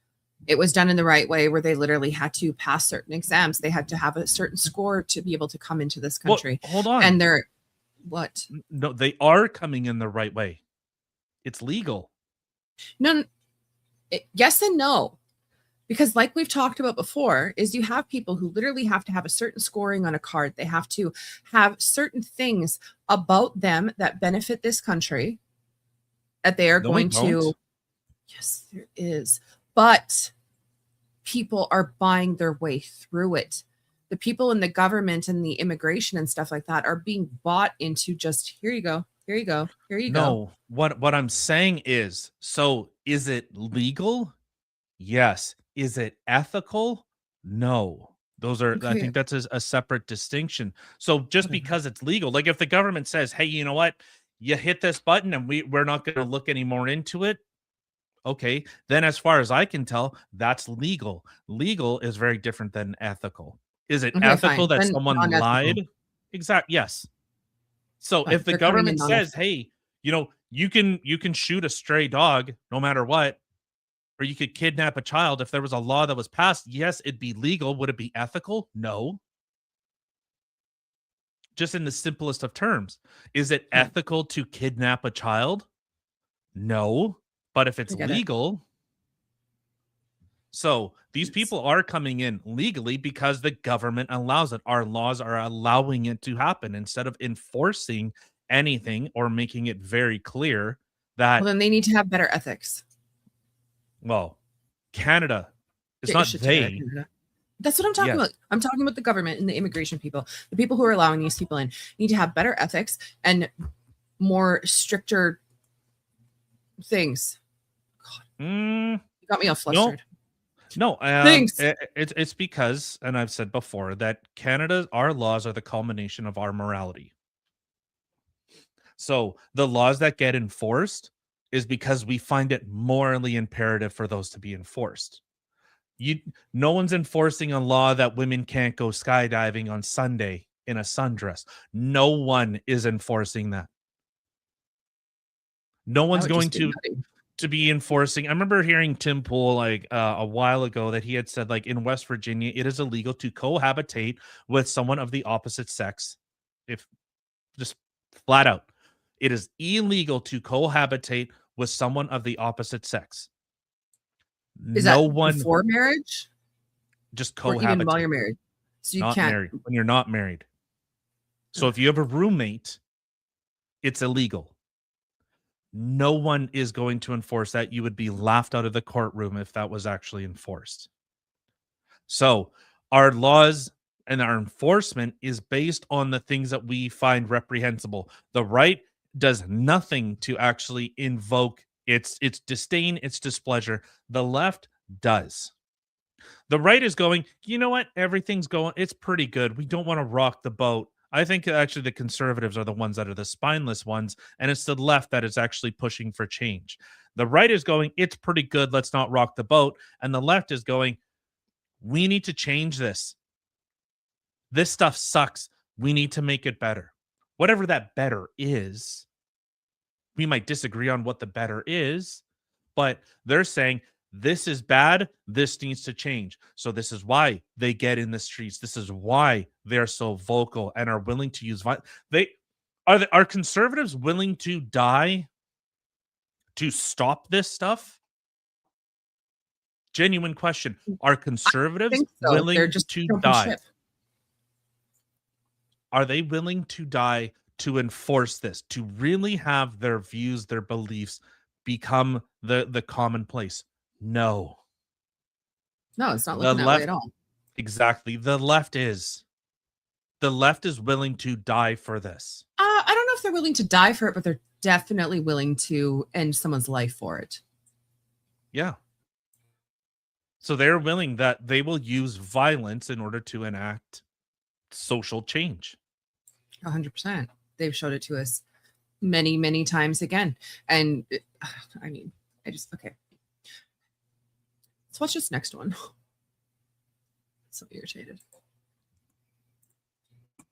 It was done in the right way where they literally had to pass certain exams. They had to have a certain score to be able to come into this country. Well, hold on. And they're what? No, they are coming in the right way. It's legal. No, yes and no. Because like we've talked about before, is you have people who literally have to have a certain scoring on a card. They have to have certain things about them that benefit this country that they are going to. Yes, there is. But people are buying their way through it. The people in the government and the immigration and stuff like that are being bought into just, here you go. Here you go. Here you go. No, what I'm saying is, so is it legal? Yes. Is it ethical? No. Those are, I think that's a separate distinction. So just because it's legal, if the government says, hey, you know what, you hit this button and we're not going to look any more into it. Okay. Then as far as I can tell, that's legal. Legal is very different than ethical. Is it ethical that someone lied? Exactly. Yes. So if the government says, hey, you can shoot a stray dog no matter what, or you could kidnap a child. If there was a law that was passed, yes, it'd be legal. Would it be ethical? No. Just in the simplest of terms. Is it ethical to kidnap a child? No, but if it's I get it. legal, so these Yes. people are coming in legally because the government allows it. Our laws are allowing it to happen instead of enforcing anything or making it very clear that, Well, then they need to have better ethics. well, Canada, it's Get your not shit together, they. Canada. That's what I'm talking Yes. about. I'm talking about the government and the immigration people. The people who are allowing these people in need to have better ethics and more stricter things. Mm, You got me all flustered. no, Thanks. it's because, and I've said before, that our laws are the culmination of our morality. So the laws that get enforced is because we find it morally imperative for those to be enforced. No one's enforcing a law that women can't go skydiving on Sunday in a sundress. No one is enforcing that. No That one's would going just be nutty. to be enforcing. I remember hearing Tim Pool a while ago that he had said, like, in West Virginia, it is illegal to cohabitate with someone of the opposite sex. If just flat out, it is illegal to cohabitate with someone of the opposite sex. Is No that one before marriage just or even while cohabitate. you're married? So you Not can't. married when you're not married. So if you have a roommate, it's illegal. No one is going to enforce that. You would be laughed out of the courtroom if that was actually enforced. So our laws and our enforcement is based on the things that we find reprehensible. The right does nothing to actually invoke its disdain, its displeasure. The left does. The right is going, you know what? Everything's going, it's pretty good. We don't want to rock the boat. I think actually the conservatives are the ones that are the spineless ones, and it's the left that is actually pushing for change. The right is going, it's pretty good. Let's not rock the boat. And the left is going, we need to change this. This stuff sucks. We need to make it better. Whatever that better is, we might disagree on what the better is, but they're saying this is bad. This needs to change. So this is why they get in the streets. This is why they're so vocal and are willing to use violence. Are conservatives willing to die to stop this stuff? Genuine question. Are conservatives think so. They're willing just to jumping die? ship. Are they willing to die to enforce this, to really have their views, their beliefs become the commonplace? No. No, it's not The looking that left- way at all. Exactly. The left is willing to die for this. I don't know if they're willing to die for it, but they're definitely willing to end someone's life for it. Yeah. So they're willing that they will use violence in order to enact social change. 100%. They've showed it to us many, many times again. And I mean, okay. Let's watch this next one. So irritated.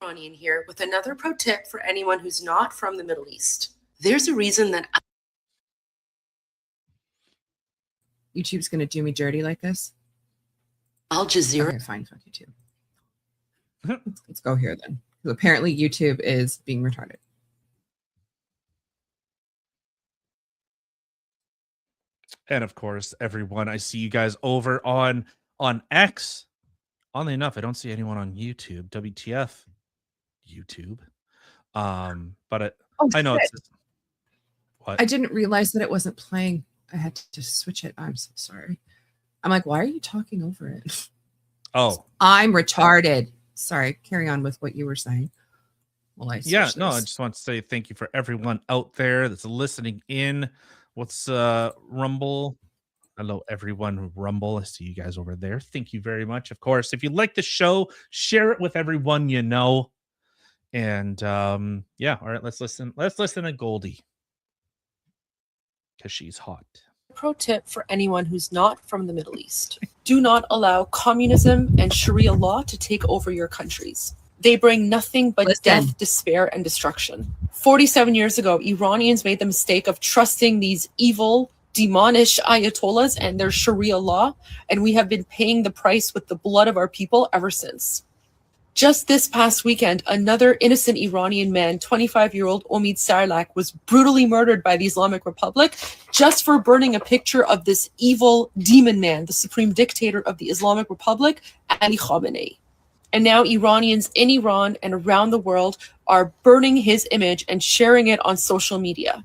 Iranian here with another pro tip for anyone who's not from the Middle East. There's a reason that YouTube's going to do me dirty like this? Al Jazeera Okay, fine. Fuck YouTube. Let's go here then. 'Cause apparently YouTube is being retarded. And of course, everyone, I see you guys over on X. Oddly enough, I don't see anyone on YouTube. WTF, YouTube. But I know shit. it's just, what? I didn't realize that it wasn't playing. I had to switch it. I'm so sorry. I'm like, why are you talking over it? Oh, I'm retarded. Sorry. Carry on with what you were saying. Well, I yeah, switch no, I this. just want to say thank you for everyone out there that's listening in. What's Rumble? Hello, everyone. Rumble. I see you guys over there. Thank you very much. Of course, if you like the show, share it with everyone you know. And yeah, all right, let's listen. Let's listen to Goldie because she's hot. pro tip for anyone who's not from the Middle East. Do not allow communism and Sharia law to take over your countries. They bring nothing but Listen. death, despair, and destruction. 47 years ago, Iranians made the mistake of trusting these evil, demonish ayatollahs and their Sharia law, and we have been paying the price with the blood of our people ever since. Just this past weekend, another innocent Iranian man, 25-year-old Omid Sarlak, was brutally murdered by the Islamic Republic just for burning a picture of this evil demon man, the supreme dictator of the Islamic Republic, Ali Khamenei. And now Iranians in Iran and around the world are burning his image and sharing it on social media.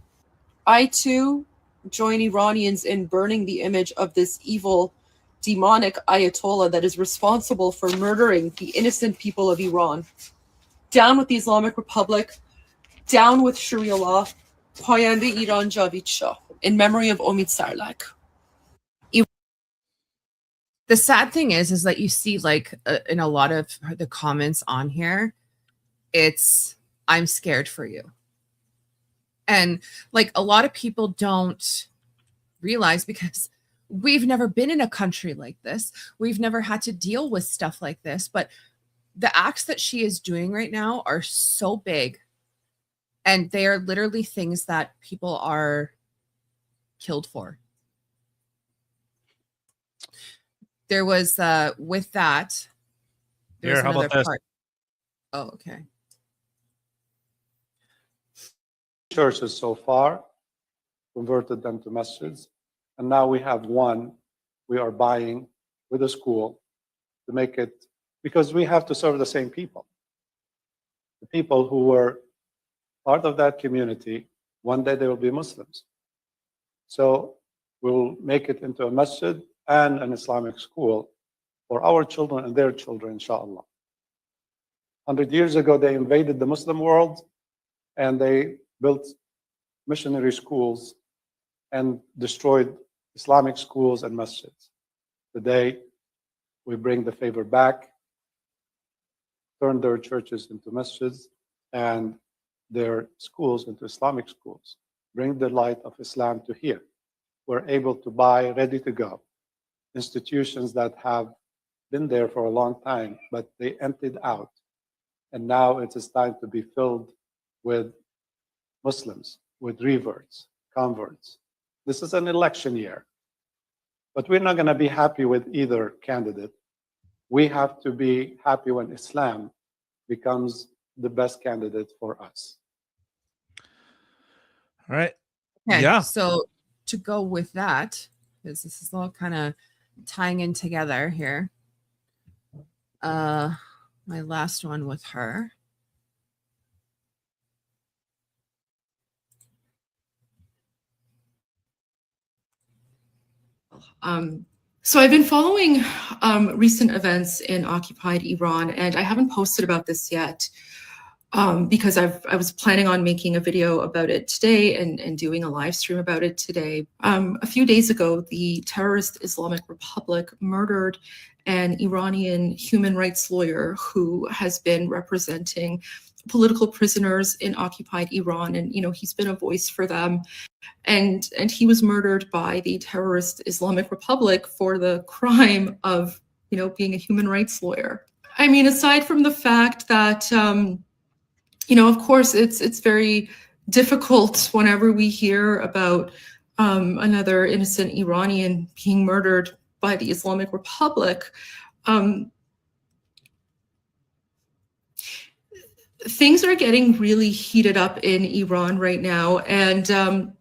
I too join Iranians in burning the image of this evil, demonic Ayatollah that is responsible for murdering the innocent people of Iran. Down with the Islamic Republic, down with Sharia law, Payande Iran Javid Shah, in memory of Omid Sarlak. The sad thing is that you see, like, in a lot of the comments on here, it's, I'm scared for you. And like a lot of people don't realize, because we've never been in a country like this. We've never had to deal with stuff like this. But the acts that she is doing right now are so big. And they are literally things that people are killed for. There was, with that, there's Here, how about another this? part. Oh, okay. Churches so far, converted them to masjids, and now we have one we are buying with a school to make it, because we have to serve the same people. The people who were part of that community, one day they will be Muslims. So we'll make it into a masjid and an Islamic school for our children and their children, inshallah. 100 years ago, they invaded the Muslim world and they built missionary schools and destroyed Islamic schools and masjids. Today, we bring the favor back, turn their churches into masjids and their schools into Islamic schools, bring the light of Islam to here. We're able to buy ready to go institutions that have been there for a long time, but they emptied out. And now it is time to be filled with Muslims, with reverts, converts. This is an election year, but we're not going to be happy with either candidate. We have to be happy when Islam becomes the best candidate for us. All right. Okay, Yeah. so to go with that, because this is all kind of tying in together here. My last one with her. So I've been following recent events in occupied Iran, and I haven't posted about this yet because I was planning on making a video about it today and doing a live stream about it today. A few days ago, the terrorist Islamic Republic murdered an Iranian human rights lawyer who has been representing political prisoners in occupied Iran, and he's been a voice for them. And he was murdered by the terrorist Islamic Republic for the crime of being a human rights lawyer. I mean, aside from the fact that of course it's very difficult whenever we hear about another innocent Iranian being murdered by the Islamic Republic. Things are getting really heated up in Iran right now, and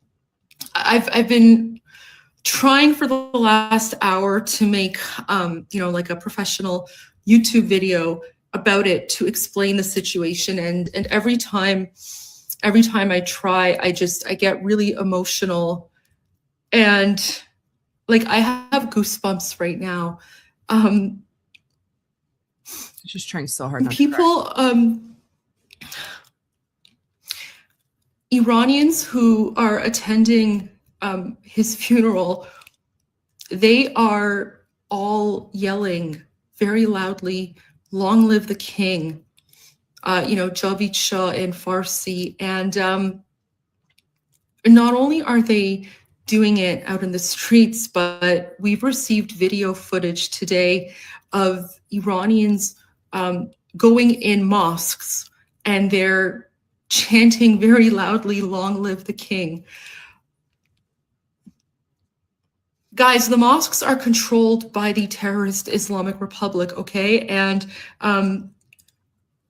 I've been trying for the last hour to make like a professional YouTube video about it to explain the situation, and every time I try, I get really emotional, and like I have goosebumps right now. Just trying so hard not to People Iranians who are attending his funeral, they are all yelling very loudly, "Long live the king," Javid Shah in Farsi. And not only are they doing it out in the streets, but we've received video footage today of Iranians going in mosques, and they're chanting very loudly, "Long live the king." Guys, the mosques are controlled by the terrorist Islamic Republic, okay? And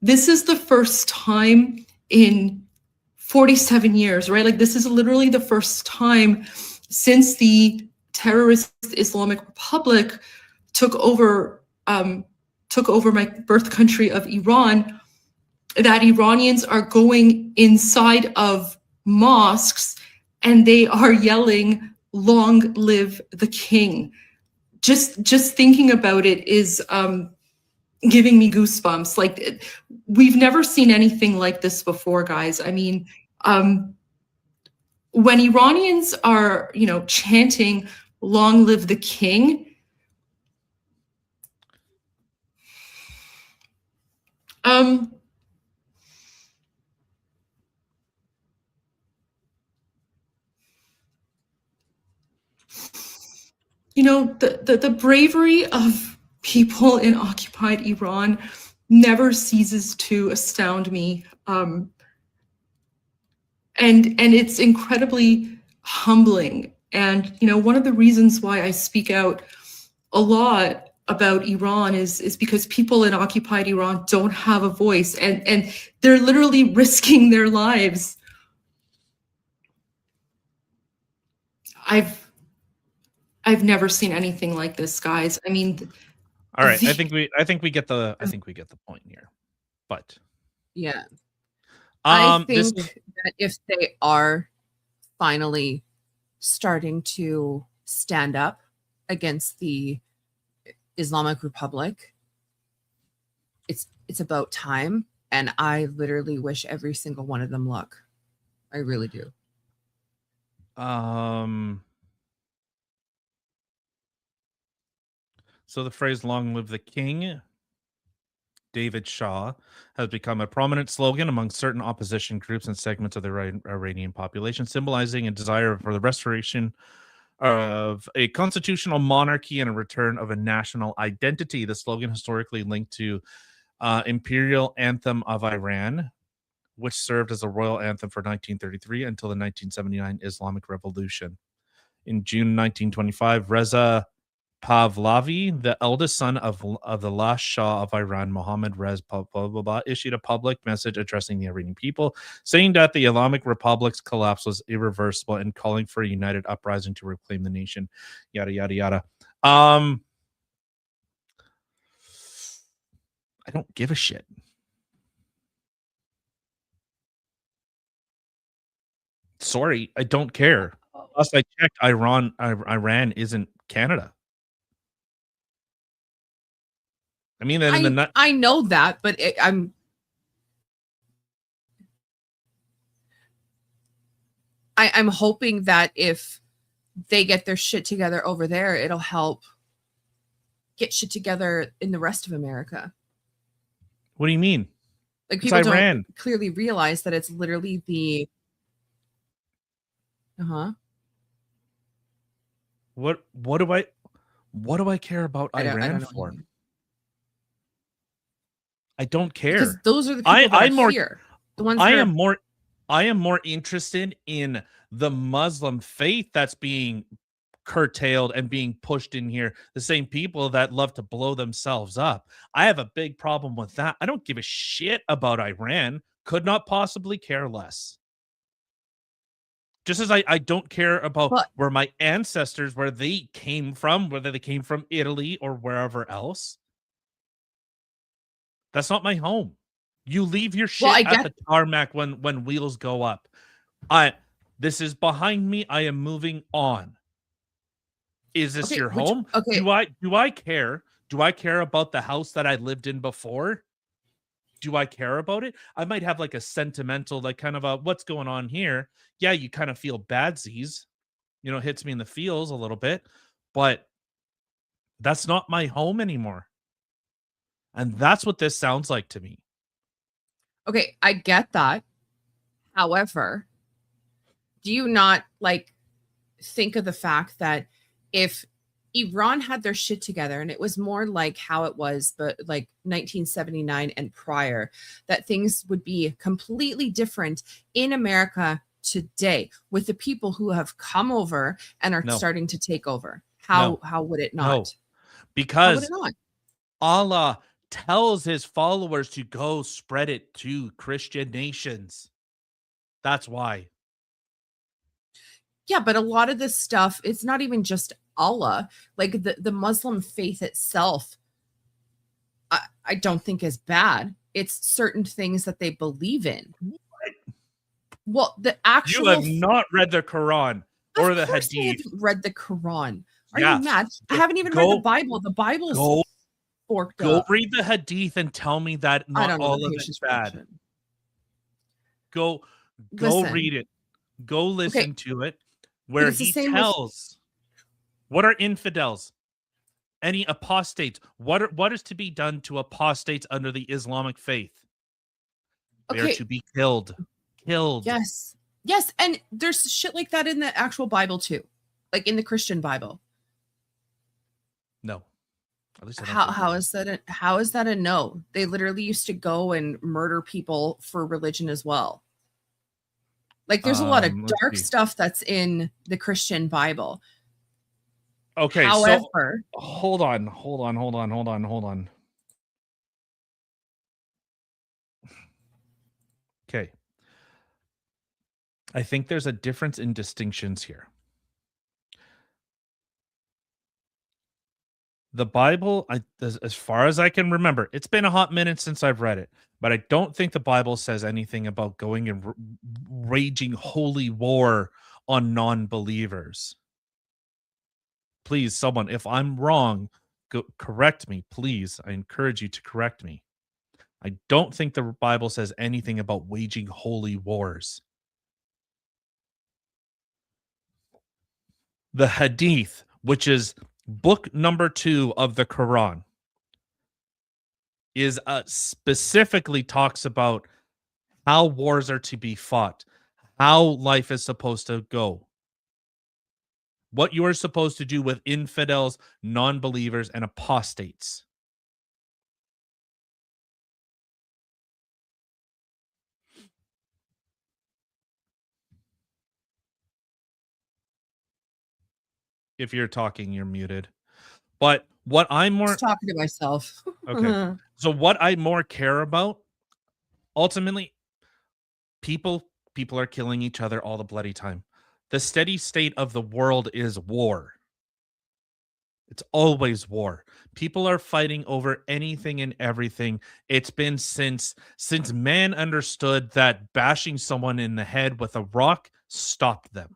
this is the first time in 47 years, right? Like, this is literally the first time since the terrorist Islamic Republic took over my birth country of Iran, that Iranians are going inside of mosques and they are yelling, "Long live the king." Just thinking about it is giving me goosebumps. Like, we've never seen anything like this before, guys. I mean, when Iranians are, chanting "Long live the king," the bravery of people in occupied Iran never ceases to astound me. And it's incredibly humbling. And, one of the reasons why I speak out a lot about Iran is because people in occupied Iran don't have a voice, and they're literally risking their lives. I've never seen anything like this, guys. I mean, All right, I think we get the point here. But Yeah. I think this is, that if they are finally starting to stand up against the Islamic Republic, it's about time, and I literally wish every single one of them luck. I really do. So the phrase "Long live the king," David Shaw, has become a prominent slogan among certain opposition groups and segments of the Iranian population, symbolizing a desire for the restoration of a constitutional monarchy and a return of a national identity. The slogan historically linked to Imperial Anthem of Iran, which served as a royal anthem for 1933 until the 1979 Islamic Revolution. In June 1925, Reza Pahlavi, the eldest son of the last Shah of Iran, Mohammad Reza Pahlavi, issued a public message addressing the Iranian people, saying that the Islamic Republic's collapse was irreversible and calling for a united uprising to reclaim the nation. Yada yada yada. I don't give a shit. Sorry, I don't care. Plus, I checked. Iran isn't Canada. I mean, that in the I know that, but I'm hoping that if they get their shit together over there, it'll help get shit together in the rest of America. What do you mean? Like, It's people Iran. don't clearly realize that it's literally the What do I care about I don't Iran know for? what you mean. I don't care. Because those are the people that are here. The ones I that am more interested in the Muslim faith that's being curtailed and being pushed in here. The same people that love to blow themselves up. I have a big problem with that. I don't give a shit about Iran. Could not possibly care less. Just as I don't care about where my ancestors, where they came from, whether they came from Italy or wherever else. That's not my home. You leave your shit at the tarmac when wheels go up. This is behind me. I am moving on. Is this your home? Okay. Do I care? Do I care about the house that I lived in before? Do I care about it? I might have like a sentimental, like kind of a what's going on here. Yeah, you kind of feel badsies. Hits me in the feels a little bit, but that's not my home anymore. And that's what this sounds like to me. Okay, I get that. However, do you not think of the fact that if Iran had their shit together and it was more like how it was, but like 1979 and prior, that things would be completely different in America today with the people who have come over and are starting to take over? How would it not? No. Because how would it not? a la tells his followers to go spread it to Christian nations. That's why. Yeah, but a lot of this stuff, it's not even just Allah. Like the Muslim faith itself, I don't think is bad. It's certain things that they believe in. Well, the actual You have not read the Quran or Of the course I Hadith. haven't read the Quran. Are Yeah. you mad? I Go- haven't even read go- the Bible. The Bible's Go, forked go up. read the Hadith and tell me that I not don't know all the of patience it's for bad. shit. Go Listen. read it. Go listen to it, But where it's the he same with- tells what are infidels, any apostates, what is to be done to apostates under the Islamic faith. They are Okay. to be killed. Yes. Yes. And there's shit like that in the actual Bible too. Like in the Christian Bible. No. At least I don't How think how so. is that a no? They literally used to go and murder people for religion as well. Like there's a lot of Let's dark see. stuff that's in the Christian Bible. Okay, so However, hold on. Okay. I think there's a difference in distinctions here. The Bible, as far as I can remember, it's been a hot minute since I've read it, but I don't think the Bible says anything about going and raging holy war on non-believers. Please, someone, if I'm wrong, correct me, please. I encourage you to correct me. I don't think the Bible says anything about waging holy wars. The Hadith, which is book number 2 of the Quran, is specifically talks about how wars are to be fought, how life is supposed to go, what you are supposed to do with infidels, non-believers, and apostates. If you're talking, you're muted. But what I'm I'm more just talking to myself. okay. So what I more care about, ultimately, people are killing each other all the bloody time. The steady state of the world is war. It's always war. People are fighting over anything and everything. It's been since man understood that bashing someone in the head with a rock stopped them.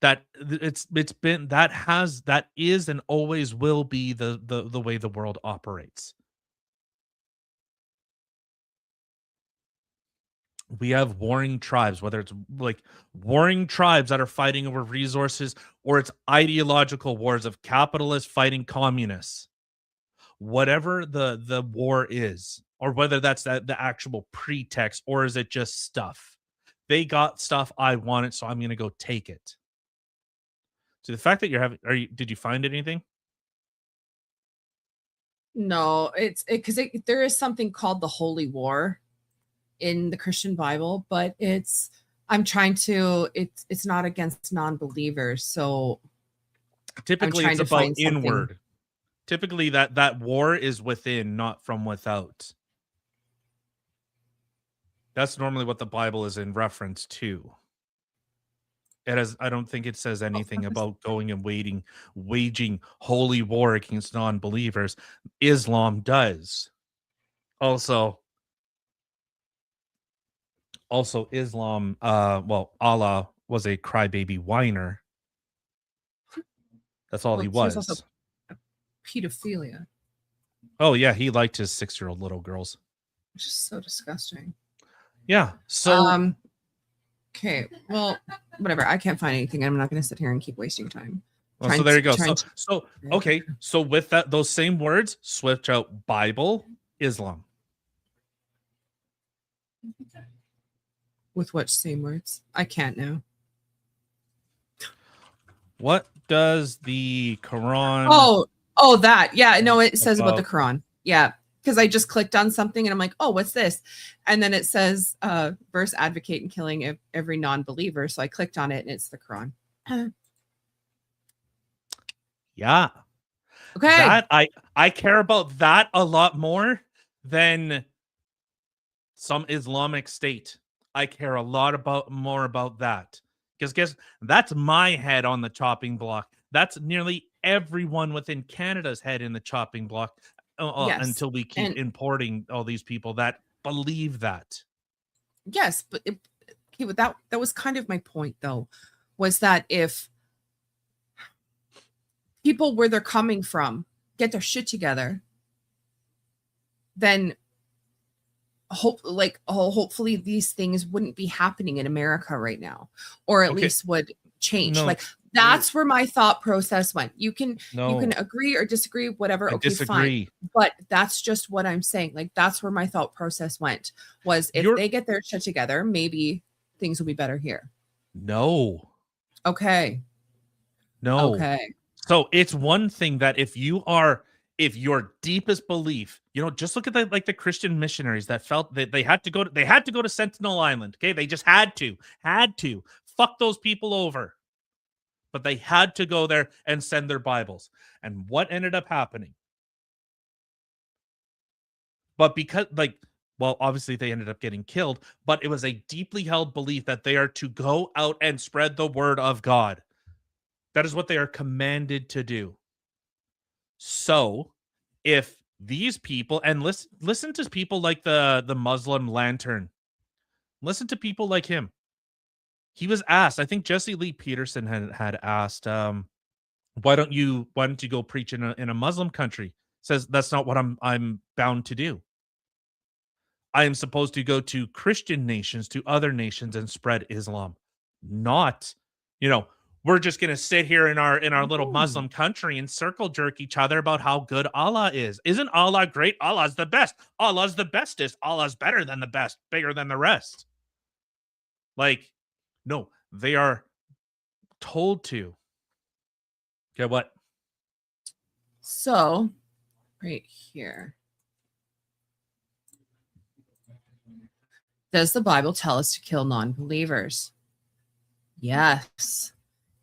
That is and always will be the way the world operates. We have warring tribes, whether it's like warring tribes that are fighting over resources, or it's ideological wars of capitalists fighting communists. Whatever the war is, or whether that's the actual pretext, or is it just stuff? They got stuff, I want it, so I'm gonna go take it. So the fact that did you find anything? No, it's because there is something called the Holy War in the Christian Bible, but it's not against non-believers. So Typically trying it's to about find something. inward. Typically that war is within, not from without. That's normally what the Bible is in reference to. I don't think it says anything about going and waging holy war against non-believers. Islam does. Also Islam, Allah was a crybaby whiner. That's all he There's was. also pedophilia, Oh yeah, he liked his 6-year-old little girls. which is so disgusting. Yeah. So Okay, well, whatever. I can't find anything. I'm not going to sit here and keep wasting time. so there you go. trying So okay. So with those same words, switch out Bible, Islam. With what same words? I can't now. What does the Quran? Oh, that. Yeah, no, it says about the About- Quran. Yeah, because I just clicked on something and I'm like, oh, what's this? And then it says verse advocate in killing every non-believer. So I clicked on it and it's the Quran. Yeah. Okay. That I care about that a lot more than some Islamic State. I care a lot more about that. Because guess that's my head on the chopping block. That's nearly everyone within Canada's head in the chopping block Yes. until we keep And importing all these people that believe that. yes, but okay, but that was kind of my point though, was that if people where they're coming from get their shit together, then hopefully these things wouldn't be happening in America right now, or at Okay. least would change. No, Like that's where my thought process went. You can no, agree or disagree, whatever. I Okay, fine. disagree. But that's just what I'm saying. Like that's where my thought process went, was if You're- they get their shit together, maybe things will be better here. No, Okay. no. Okay. So it's one thing that if your deepest belief, just look at the Christian missionaries that felt that they had to go to Sentinel Island. Okay, they just had to fuck those people over, but they had to go there and send their Bibles. And what ended up happening? But because obviously they ended up getting killed, but it was a deeply held belief that they are to go out and spread the word of God. That is what they are commanded to do. So, if these people, and listen to people like the Muslim Lantern, listen to people like him. He was asked, I think Jesse Lee Peterson had asked, why don't you go preach in a Muslim country? Says that's not what I'm bound to do. I am supposed to go to Christian nations, to other nations, and spread Islam. Not, we're just going to sit here in our little Muslim country and circle jerk each other about how good Allah is. Isn't Allah great? Allah's the best. Allah's the bestest. Allah's better than the best, bigger than the rest. Like, no, they are told to. Okay, what? So, right here. Does the Bible tell us to kill non-believers? Yes.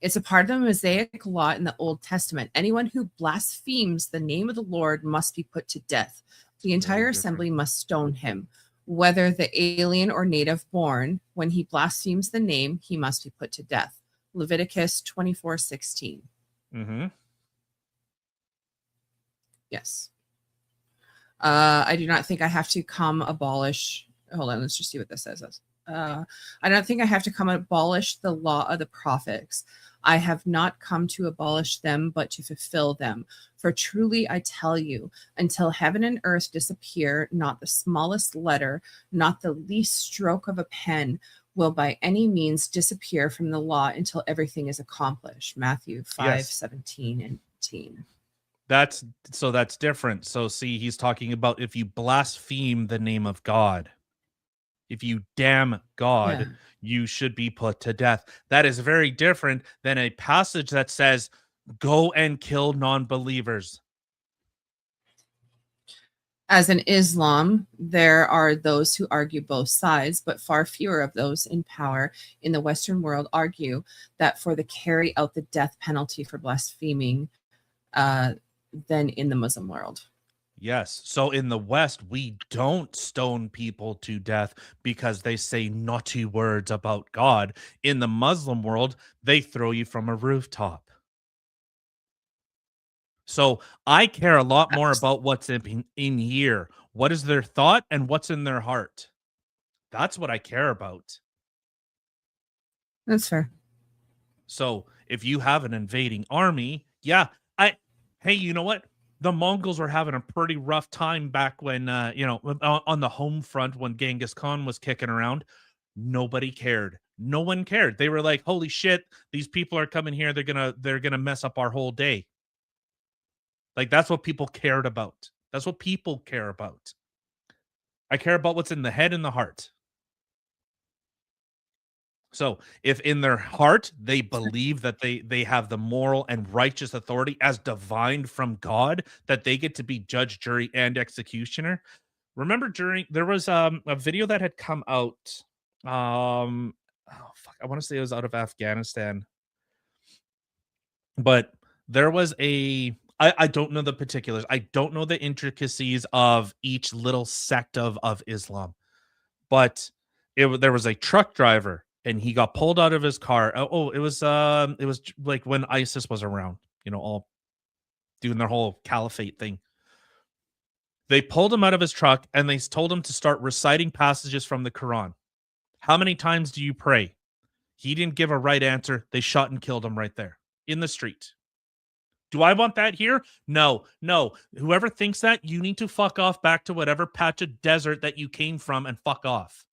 It's a part of the Mosaic law in the Old Testament. Anyone who blasphemes the name of the Lord must be put to death. The entire assembly must stone him. Whether the alien or native born, when he blasphemes the name, he must be put to death. Leviticus 24:16. Mm-hmm. Yes. I do not think I have to come abolish. Hold on, let's just see what this says. I don't think I have to come abolish the law of the prophets. I have not come to abolish them, but to fulfill them. For truly I tell you, until heaven and earth disappear, not the smallest letter, not the least stroke of a pen will by any means disappear from the law until everything is accomplished. Matthew 5:17 and 18. That's different. So see, he's talking about if you blaspheme the name of God, if you damn God, you should be put to death. That is very different than a passage that says, go and kill non-believers. As in Islam, there are those who argue both sides, but far fewer of those in power in the Western world argue that for the carry out the death penalty for blaspheming than in the Muslim world. Yes. So in the West, we don't stone people to death because they say naughty words about God. In the Muslim world, they throw you from a rooftop. So I care a lot more about what's in here. What is their thought and what's in their heart? That's what I care about. That's fair. So if you have an invading army, hey, you know what? The Mongols were having a pretty rough time back when, on the home front when Genghis Khan was kicking around. Nobody cared. No one cared. They were like, "Holy shit, these people are coming here. They're gonna mess up our whole day." Like that's what people cared about. That's what people care about. I care about what's in the head and the heart. So if in their heart they believe that they have the moral and righteous authority as divine from God, that they get to be judge, jury, and executioner. Remember there was a video that had come out. I want to say it was out of Afghanistan. But there was a I don't know the particulars. I don't know the intricacies of each little sect of Islam, but there was a truck driver and he got pulled out of his car. It was like when ISIS was around, all doing their whole caliphate thing. They pulled him out of his truck and they told him to start reciting passages from the Quran. How many times do you pray? He didn't give a right answer. They shot and killed him right there in the street. Do I want that here? No. Whoever thinks that, you need to fuck off back to whatever patch of desert that you came from and fuck off.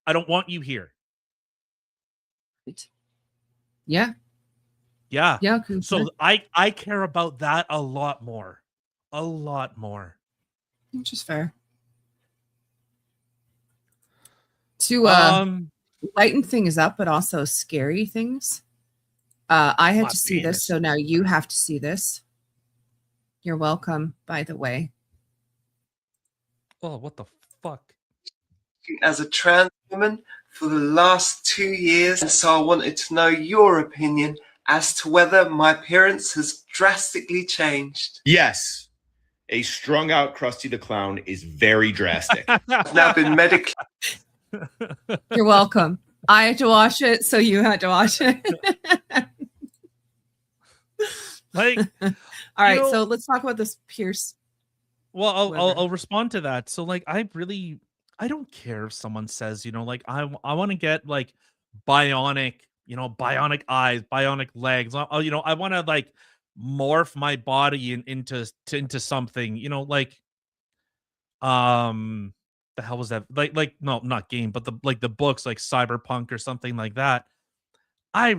I don't want you here. Yeah. Yeah. Yeah. So I care about that a lot more. A lot more. Which is fair. To lighten things up, but also scary things. I had to see this, so now you have to see this. You're welcome, by the way. Oh, what the fuck? As a trans woman for the last 2 years, and so I wanted to know your opinion as to whether my appearance has drastically changed. Yes. A strung out Krusty the Clown is very drastic. I've now been medically. You're welcome. I had to watch it, so you had to watch it. Like, all right, so let's talk about this Pierce. Well, I'll respond to that. So, like, I don't care if someone says, like, I want to get like bionic, bionic eyes, bionic legs. I want to like morph my body into something, like, the hell was that? Like no, not game, but the books like Cyberpunk or something like that. I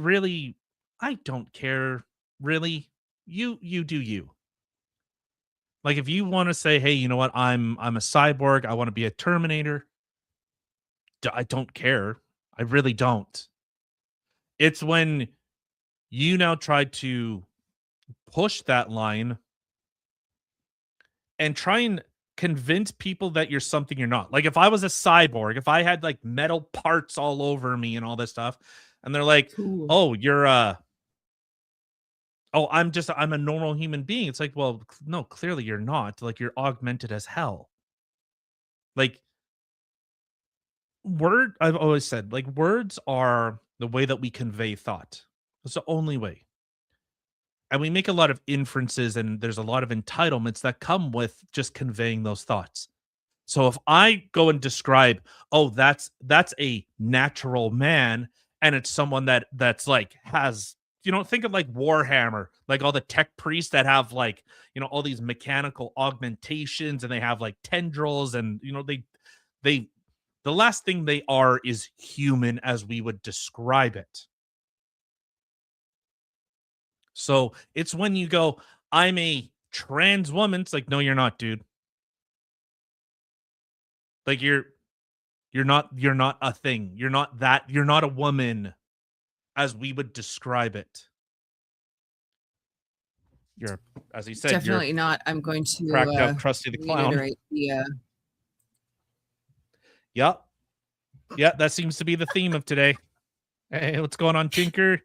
don't care really. You do you. Like, if you want to say, hey, you know what, I'm a cyborg, I want to be a Terminator, I don't care. I really don't. It's when you now try to push that line and try and convince people that you're something you're not. Like, if I was a cyborg, if I had like metal parts all over me and all this stuff, and they're like, Cool. oh, you're I'm a normal human being. It's like, well, no, clearly you're not. Like, you're augmented as hell. Like, I've always said, like, words are the way that we convey thought. It's the only way. And we make a lot of inferences, and there's a lot of entitlements that come with just conveying those thoughts. So if I go and describe, oh, that's a natural man, and it's someone that's like has, think of like Warhammer, like all the tech priests that have like, all these mechanical augmentations, and they have like tendrils, and they the last thing they are is human as we would describe it. So it's when you go, I'm a trans woman. It's like, no, you're not, dude. Like, you're not a thing. You're not that. You're not a woman as we would describe it. You're, as he said, Definitely not. I'm going to cracked out Krusty the Clown. reiterate the, Yep. Yeah, that seems to be the theme of today. Hey, what's going on, Tinker?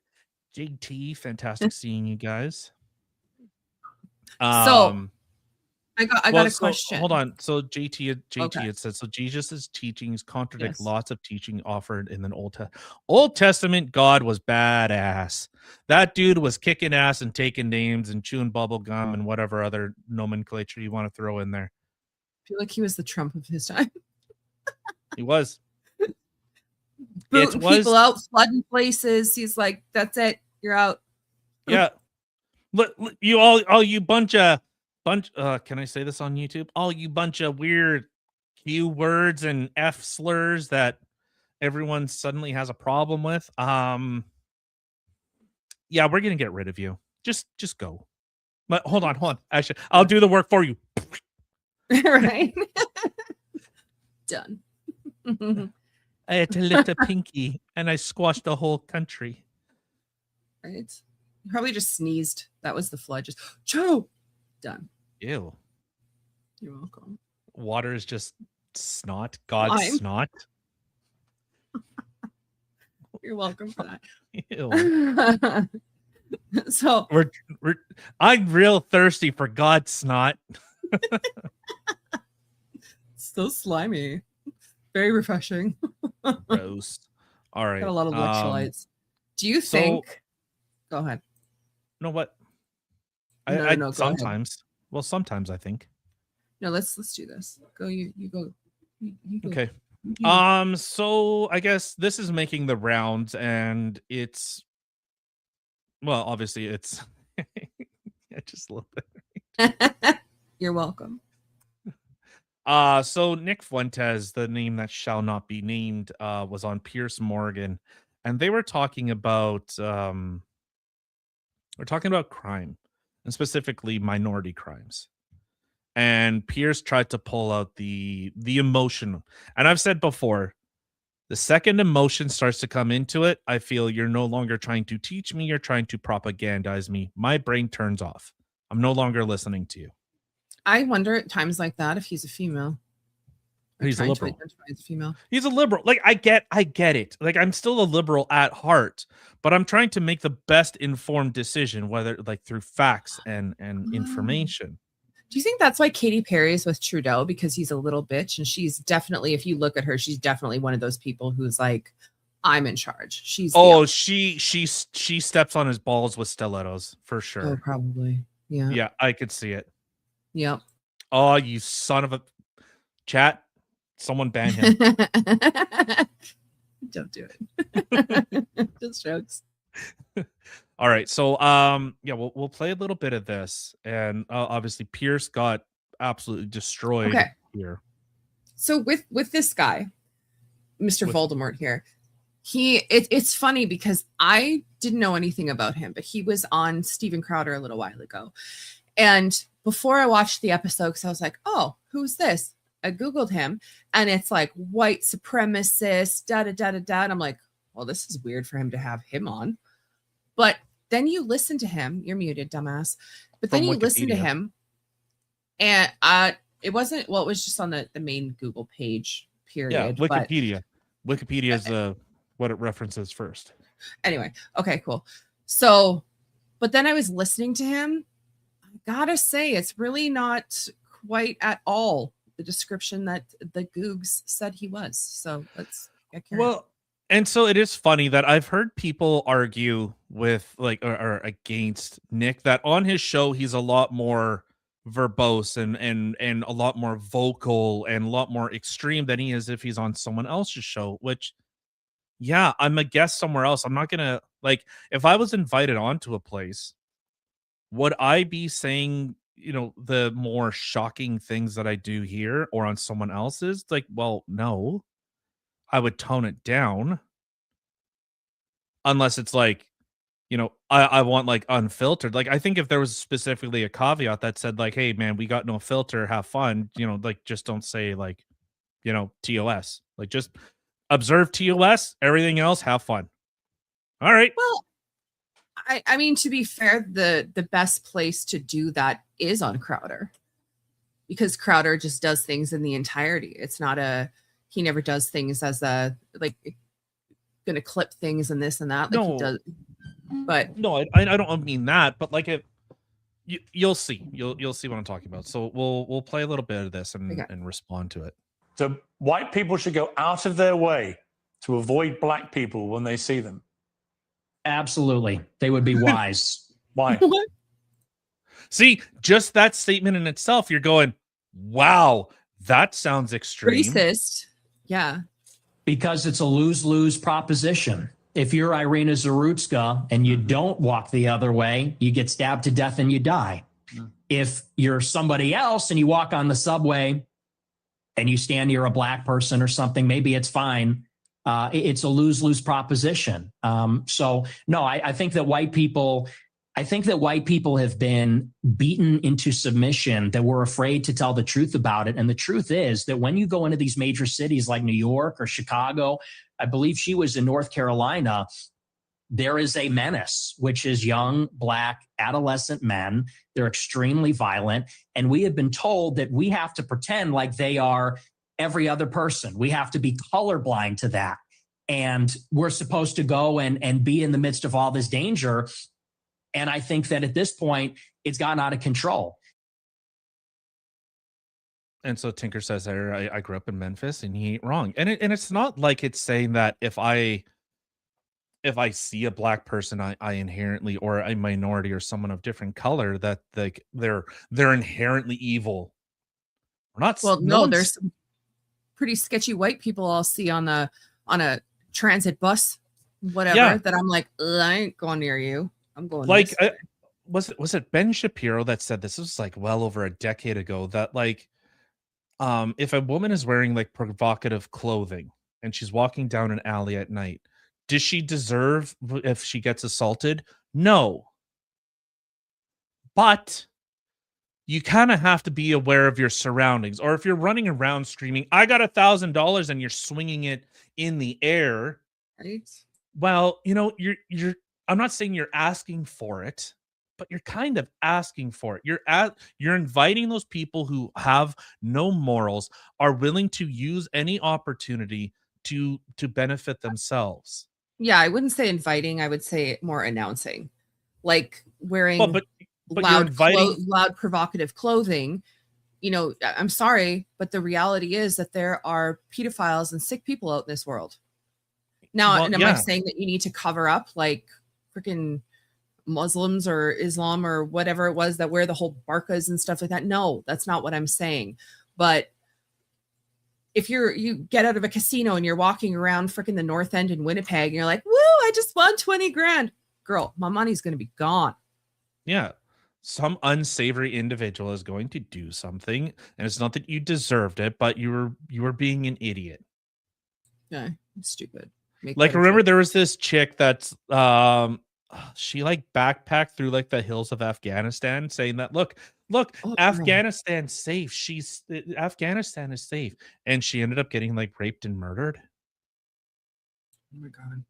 JT, fantastic seeing you guys. So I got a question. Hold on. So JT had said, so Jesus' teachings contradict lots of teaching offered in the Old Testament. God was badass. That dude was kicking ass and taking names and chewing bubble gum and whatever other nomenclature you want to throw in there. I feel like he was the Trump of his time. He was. Booting people out, flooding places. He's like, that's it. You're out. Yeah. Look, you all you bunch can I say this on YouTube? All you bunch of weird Q words and F slurs that everyone suddenly has a problem with. Yeah, we're gonna get rid of you. Just go. But hold on. Actually, I'll do the work for you. Right. Done. I had to lift a pinky and I squashed the whole country. Right. You probably just sneezed. That was the flood. Just Joe. Done. Ew. You're welcome. Water is just snot. God's snot. You're welcome for that. Ew. So I'm real thirsty for God's snot. so slimy. Very refreshing. Gross. All right. Got a lot of electrolytes. Do you think? Go ahead. You know what? No, go ahead. Sometimes. Well, sometimes I think. No, let's do this. Go. You go. You go. Okay. You- So I guess this is making the rounds, and it's well, obviously it's yeah, just a little bit. You're welcome. So Nick Fuentes, the name that shall not be named, was on Piers Morgan, and they were talking about crime, and specifically minority crimes. And Piers tried to pull out the emotion. And I've said before, the second emotion starts to come into it, I feel you're no longer trying to teach me, you're trying to propagandize me. My brain turns off. I'm no longer listening to you. I wonder at times like that if he's a female. Or He's a trying to liberal. identify as a female. He's a liberal. Like I get it. Like I'm still a liberal at heart, but I'm trying to make the best informed decision, whether like through facts and information. Do you think that's why Katy Perry is with Trudeau? Because he's a little bitch, and she's definitely, if you look at her, she's definitely one of those people who's like, I'm in charge. She's she steps on his balls with stilettos for sure. Oh, probably. Yeah. Yeah, I could see it. Yep. Oh, you son of a chat. Someone ban him. Don't do it. Just jokes. All right. So yeah, we'll play a little bit of this. And obviously Pierce got absolutely destroyed here. So with this guy, Mr. Voldemort here, it's funny because I didn't know anything about him, but he was on Steven Crowder a little while ago. And before I watched the episode, because I was like, oh, who's this? I Googled him, and it's like white supremacist, da-da-da-da-da. And I'm like, well, this is weird for him to have him on. But then you listen to him. You're muted, dumbass. But then you listen to him, and it wasn't, well, it was just on the main Google page, period. Yeah, Wikipedia. Wikipedia is what it references first. Anyway, okay, cool. So, but then I was listening to him. I gotta say, it's really not quite at all the description that the Googs said he was. So let's get curious. Well, and so it is funny that I've heard people argue with like or against Nick that on his show he's a lot more verbose and a lot more vocal and a lot more extreme than he is if he's on someone else's show, which yeah, I'm a guest somewhere else. I'm not gonna like if I was invited onto a place, would I be saying, you know, the more shocking things that I do here or on someone else's? Like, well, no. I would tone it down unless it's like, you know, I want like unfiltered. Like, I think if there was specifically a caveat that said like, hey man, we got no filter, have fun, you know, like just don't say like, you know, TOS, like just observe TOS, everything else, have fun. All right. Well, I mean, to be fair, the best place to do that is on Crowder, because Crowder just does things in the entirety. It's not he never does things as a like gonna clip things and this and that like he does. But no, I don't mean that, but like you'll see what I'm talking about. So we'll play a little bit of this and respond to it. So white people should go out of their way to avoid black people when they see them. Absolutely. They would be wise. Why? See, just that statement in itself, you're going, wow, that sounds extreme. Racist. Yeah. Because it's a lose-lose proposition. If you're Irina Zarutska and you don't walk the other way, you get stabbed to death and you die. If you're somebody else and you walk on the subway and you stand near a black person or something, maybe it's fine. It's a lose-lose proposition. So no, I think that white people have been beaten into submission, that we're afraid to tell the truth about it. And the truth is that when you go into these major cities like New York or Chicago, I believe she was in North Carolina, there is a menace, which is young, black, adolescent men. They're extremely violent. And we have been told that we have to pretend like they are every other person. We have to be colorblind to that. And we're supposed to go and be in the midst of all this danger. And I think that at this point, it's gotten out of control. And so Tinker says there, I grew up in Memphis, and he ain't wrong. And it's not like it's saying that if I see a black person, I inherently, or a minority or someone of different color, that like they're inherently evil. We're not. Well, no, there's some pretty sketchy white people I'll see on a transit bus, whatever, Yeah. that I'm like, I ain't going near you. I'm going like this way." was it Ben Shapiro that said this? Was like well over a decade ago, that like if a woman is wearing like provocative clothing and she's walking down an alley at night, does she deserve if she gets assaulted? No. But you kind of have to be aware of your surroundings. Or if you're running around screaming, I got $1,000, and you're swinging it in the air, Right? well, you're I'm not saying you're asking for it, but you're kind of asking for it. You're inviting those people who have no morals, are willing to use any opportunity to benefit themselves. Yeah, I wouldn't say inviting. I would say more announcing, like wearing Well, but you're inviting. loud, provocative clothing. I'm sorry, but the reality is that there are pedophiles and sick people out in this world. Now, Well, and am yeah. I saying that you need to cover up like freaking Muslims or Islam or whatever it was that wear the whole burqas and stuff like that? No, that's not what I'm saying. But if you get out of a casino and you're walking around freaking the North End in Winnipeg and you're like, woo, I just won 20 grand. Girl, my money's going to be gone. Yeah. Some unsavory individual is going to do something, and it's not that you deserved it, but you were being an idiot. Yeah, stupid. Make Like, better remember choices. there was this chick that's she like backpacked through like the hills of Afghanistan, saying that look, Oh, girl. Afghanistan's safe. Afghanistan is safe, and she ended up getting like raped and murdered. Oh my god.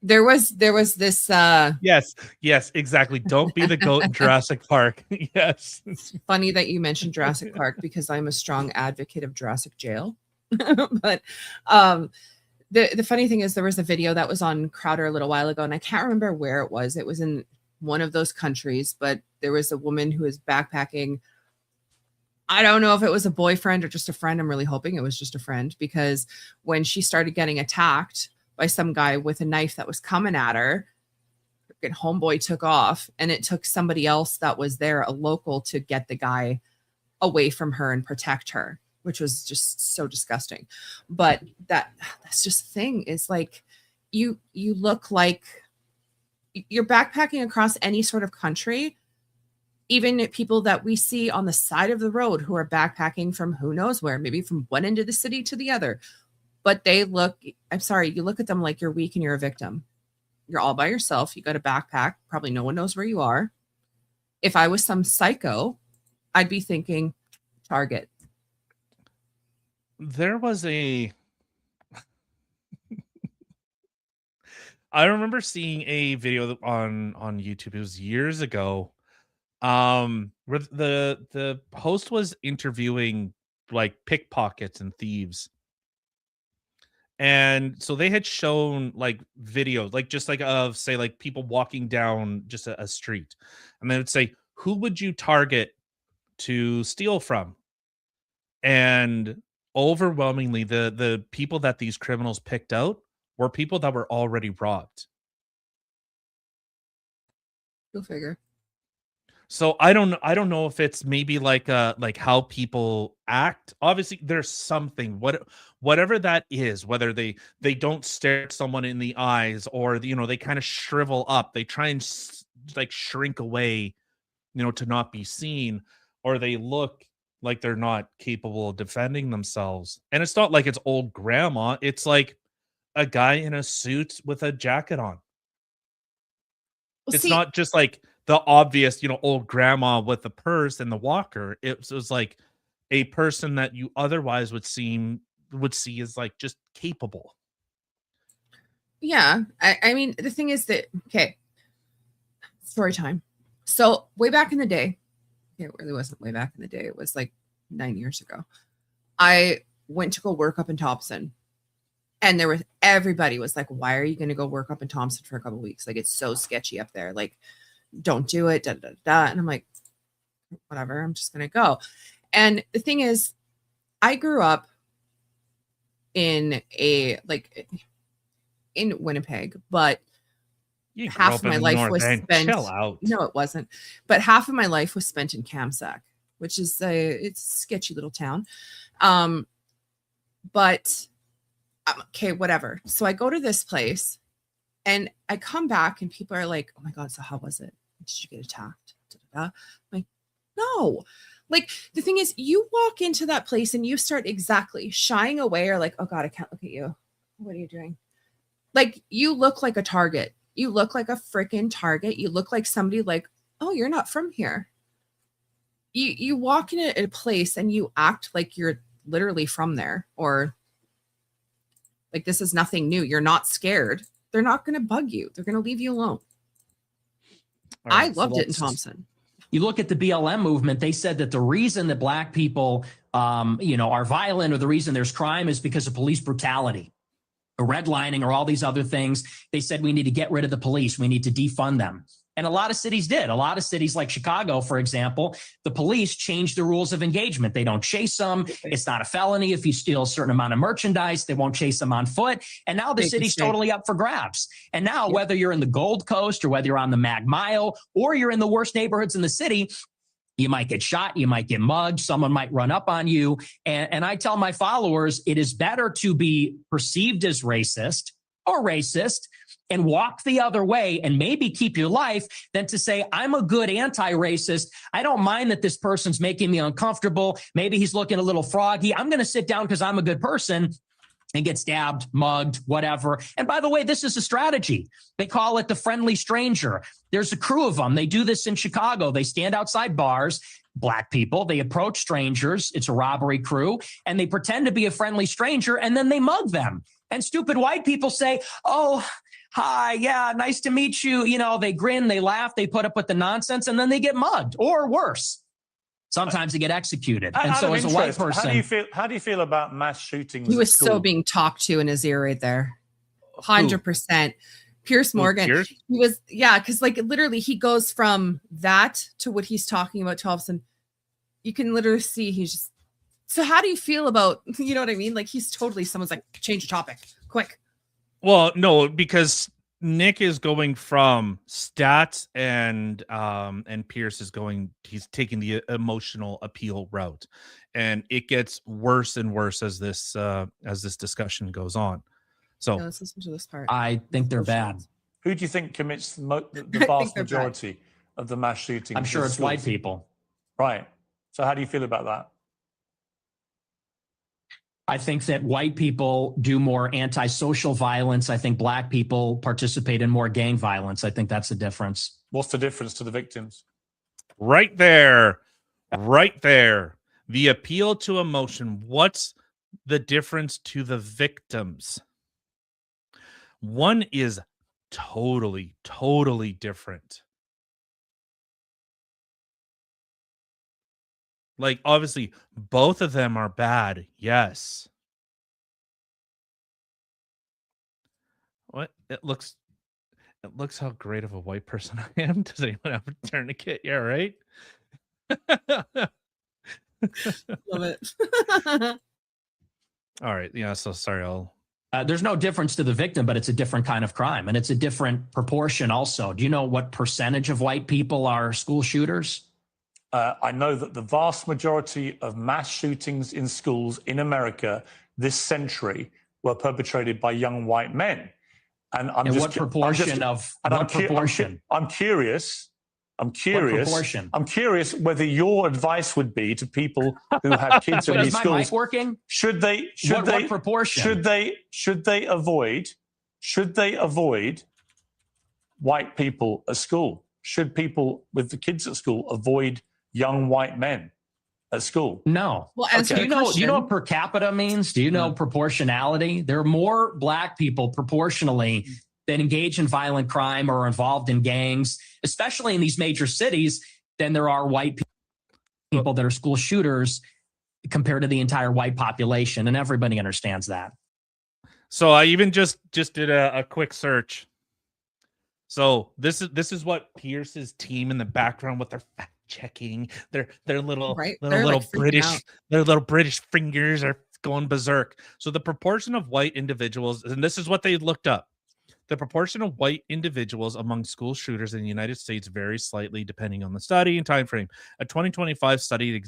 There was this Yes, exactly. Don't be the goat in Jurassic Park. Yes. funny that you mentioned Jurassic Park because I'm a strong advocate of Jurassic Jail. But the funny thing is there was a video that was on Crowder a little while ago, and I can't remember where it was. It was in one of those countries, but there was a woman who was backpacking. I don't know if it was a boyfriend or just a friend. I'm really hoping it was just a friend, because when she started getting attacked by some guy with a knife that was coming at her, freaking homeboy took off, and it took somebody else that was there, a local, to get the guy away from her and protect her, which was just so disgusting. But that's just the thing, is like you look like you're backpacking across any sort of country. Even people that we see on the side of the road who are backpacking from who knows where, maybe from one end of the city to the other, but they look, I'm sorry, you look at them like you're weak and you're a victim. You're all by yourself. You got a backpack. Probably no one knows where you are. If I was some psycho, I'd be thinking Target. There was I remember seeing a video on YouTube. It was years ago. Where the host was interviewing like pickpockets and thieves. And so they had shown like videos, like just like of say like people walking down just a street, and they would say, who would you target to steal from? And overwhelmingly the people that these criminals picked out were people that were already robbed. Go figure. So I don't know if it's maybe like how people act. Obviously there's something, whatever that is, whether they don't stare at someone in the eyes, or they kind of shrivel up, they try and like shrink away, to not be seen, or they look like they're not capable of defending themselves. And it's not like it's old grandma, it's like a guy in a suit with a jacket on. Well, It's see, not just like the obvious, old grandma with the purse and the walker. It was like a person that you otherwise would see as like just capable. yeah. I mean, the thing is that, okay, story time. So way back in the day, it really wasn't way back in the day. It was like 9 years ago. I went to go work up in Thompson, and everybody was like, why are you going to go work up in Thompson for a couple of weeks? Like, it's so sketchy up there. Like, don't do it. Da, da, da. And I'm like, whatever, I'm just going to go. And the thing is, I grew up in in Winnipeg, but You grew half up of my in life North was End. spent. Chill out. No, it wasn't. But half of my life was spent in Kamsack, which is it's a sketchy little town. But okay, whatever. So I go to this place, and I come back, and people are like, "Oh my god, so how was it? Did you get attacked?" Da, da, da. I'm like, no. Like, the thing is, you walk into that place and you start exactly shying away, or like, oh god, I can't look at you. What are you doing? Like, you look like a target. You look like a freaking target. You look like somebody like, oh, you're not from here. You walk in a place and you act like you're literally from there, or like this is nothing new. You're not scared. They're not going to bug you. They're going to leave you alone. I loved it in Thompson. You look at the BLM movement, they said that the reason that black people, are violent, or the reason there's crime, is because of police brutality, or redlining, or all these other things. They said we need to get rid of the police. We need to defund them. And a lot of cities did. A lot of cities like Chicago, for example, the police changed the rules of engagement. They don't chase them. It's not a felony if you steal a certain amount of merchandise. They won't chase them on foot. And now the city's totally up for grabs. And now whether you're in the Gold Coast, or whether you're on the Mag Mile, or you're in the worst neighborhoods in the city, you might get shot, you might get mugged, someone might run up on you. And I tell my followers, it is better to be perceived as racist or racist and walk the other way and maybe keep your life than to say, I'm a good anti-racist. I don't mind that this person's making me uncomfortable. Maybe he's looking a little froggy. I'm going to sit down because I'm a good person, and get stabbed, mugged, whatever. And by the way, this is a strategy. They call it the friendly stranger. There's a crew of them. They do this in Chicago. They stand outside bars, black people. They approach strangers. It's a robbery crew, and they pretend to be a friendly stranger, and then they mug them. And stupid white people say, oh, hi, yeah, nice to meet you. They grin, they laugh, they put up with the nonsense, and then they get mugged, or worse. Sometimes they get executed. And so as a white person, how do you feel about mass shootings? He was so being talked to in his ear right there. 100%. Pierce Morgan. Pierce? He was, yeah, because like literally he goes from that to what he's talking about to all of a sudden. You can literally see he's just, so how do you feel about, you know what I mean? Like he's totally, someone's like, change the topic, quick. Well, no, because Nick is going from stats, and Pierce is he's taking the emotional appeal route, and it gets worse and worse as this discussion goes on. So let's listen to this part. I think they're bad. Who do you think commits the vast majority of the mass shootings? I'm sure it's white people. Right. So how do you feel about that? I think that white people do more antisocial violence. I think black people participate in more gang violence. I think that's the difference. What's the difference to the victims? Right there. The appeal to emotion. What's the difference to the victims? One is totally different. Like, obviously, both of them are bad. Yes. What? It looks how great of a white person I am. Does anyone have a tourniquet? Yeah, right? Love it. All right. Yeah, so sorry. There's no difference to the victim, but it's a different kind of crime, and it's a different proportion also. Do you know what percentage of white people are school shooters? I know that the vast majority of mass shootings in schools in America this century were perpetrated by young white men. And I'm what proportion? I'm curious. I'm curious whether your advice would be to people who have kids in these schools. Is my mic working? What proportion? Should they avoid white people at school? Should people with the kids at school avoid young white men at school? No. Well, do you know what per capita means? Do you know proportionality? There are more black people proportionally that engage in violent crime or are involved in gangs, especially in these major cities, than there are white people that are school shooters compared to the entire white population. And everybody understands that. So I even just did a quick search. So this is what Pierce's team in the background with their fact checking, their little Right. little They're, little like, freaking British out. their little British fingers are going berserk. So the proportion of white individuals, and this is what they looked up. The proportion of white individuals among school shooters in the United States varies slightly depending on the study and time frame. A 2025 study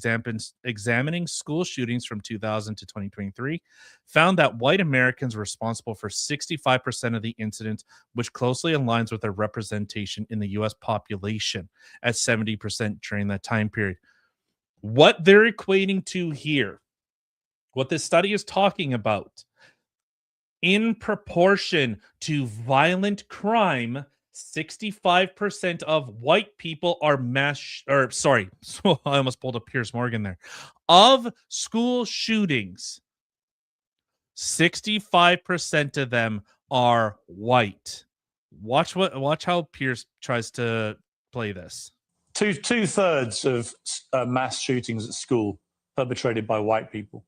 examining school shootings from 2000 to 2023 found that white Americans were responsible for 65% of the incidents, which closely aligns with their representation in the U.S. population at 70% during that time period. What they're equating to here, what this study is talking about, in proportion to violent crime, 65% of white people are I almost pulled up Piers Morgan there. Of school shootings, 65% of them are white. Watch how Pierce tries to play this. Two-thirds of mass shootings at school perpetrated by white people.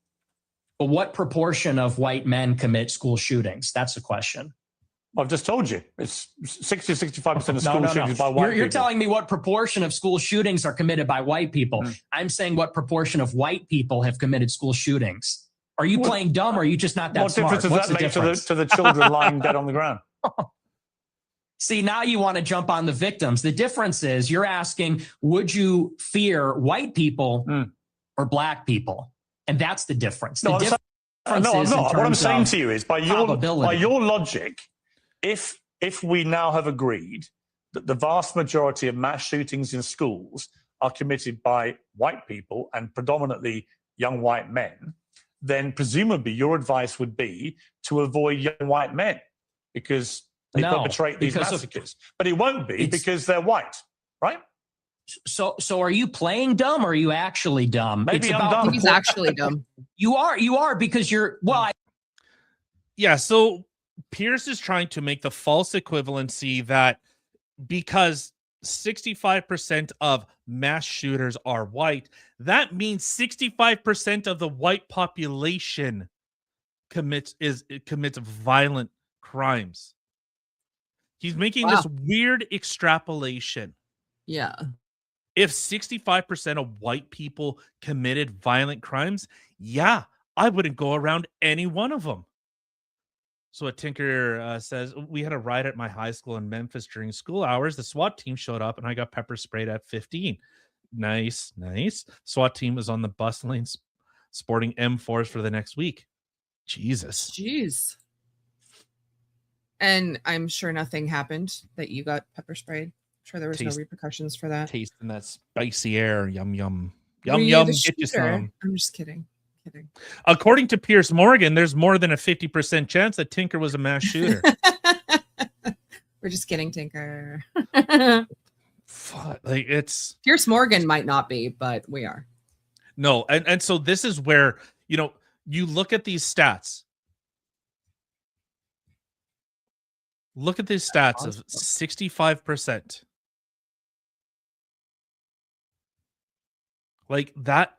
But what proportion of white men commit school shootings? That's the question. I've just told you. It's 60-65% of school shootings by white people. You're telling me what proportion of school shootings are committed by white people. I'm saying what proportion of white people have committed school shootings. Are you playing dumb or are you just not that smart? What difference does that make to the children lying dead on the ground? See, now you want to jump on the victims. The difference is you're asking, would you fear white people or black people? And that's the difference. No, I'm not. What I'm saying to you is, by your logic, if we now have agreed that the vast majority of mass shootings in schools are committed by white people and predominantly young white men, then presumably your advice would be to avoid young white men because they perpetrate these massacres. But it won't be because they're white, right? So are you playing dumb or are you actually dumb? Maybe I'm dumb. He's actually dumb. You are because you're Yeah, so Pierce is trying to make the false equivalency that because 65% of mass shooters are white, that means 65% of the white population commits violent crimes. He's making this weird extrapolation. Yeah. If 65% of white people committed violent crimes, yeah, I wouldn't go around any one of them. So a Tinker says, we had a riot at my high school in Memphis during school hours. The SWAT team showed up and I got pepper sprayed at 15. Nice. SWAT team was on the bus lanes sporting M4s for the next week. Jesus. Jeez. And I'm sure nothing happened that you got pepper sprayed. Sure there was no repercussions for that. Tasting that spicy air. Yum. Were you Get the you shooter? some. I'm just kidding. According to Piers Morgan, there's more than a 50% chance that Tinker was a mass shooter. We're just kidding, Tinker. Fuck, like it's Piers Morgan might not be, but we are. No, and so this is where, you look at these stats. Look at these stats of 65%. Like that.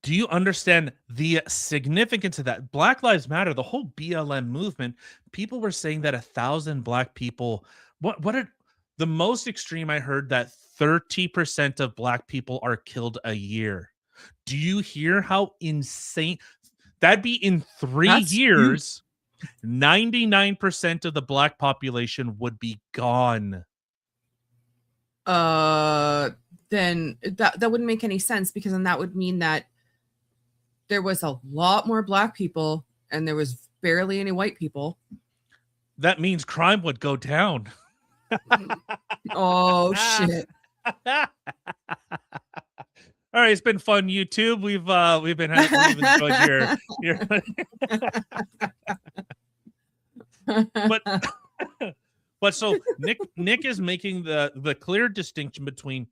Do you understand the significance of that? Black Lives Matter, the whole BLM movement, people were saying that 1,000 black people, the most extreme I heard that 30% of black people are killed a year. Do you hear how insane that'd be? In 3 years, 99% of the black population would be gone. Then that wouldn't make any sense, because then that would mean that there was a lot more black people and there was barely any white people. That means crime would go down. Oh shit. All right, it's been fun, YouTube. We've enjoyed your but so Nick is making the clear distinction between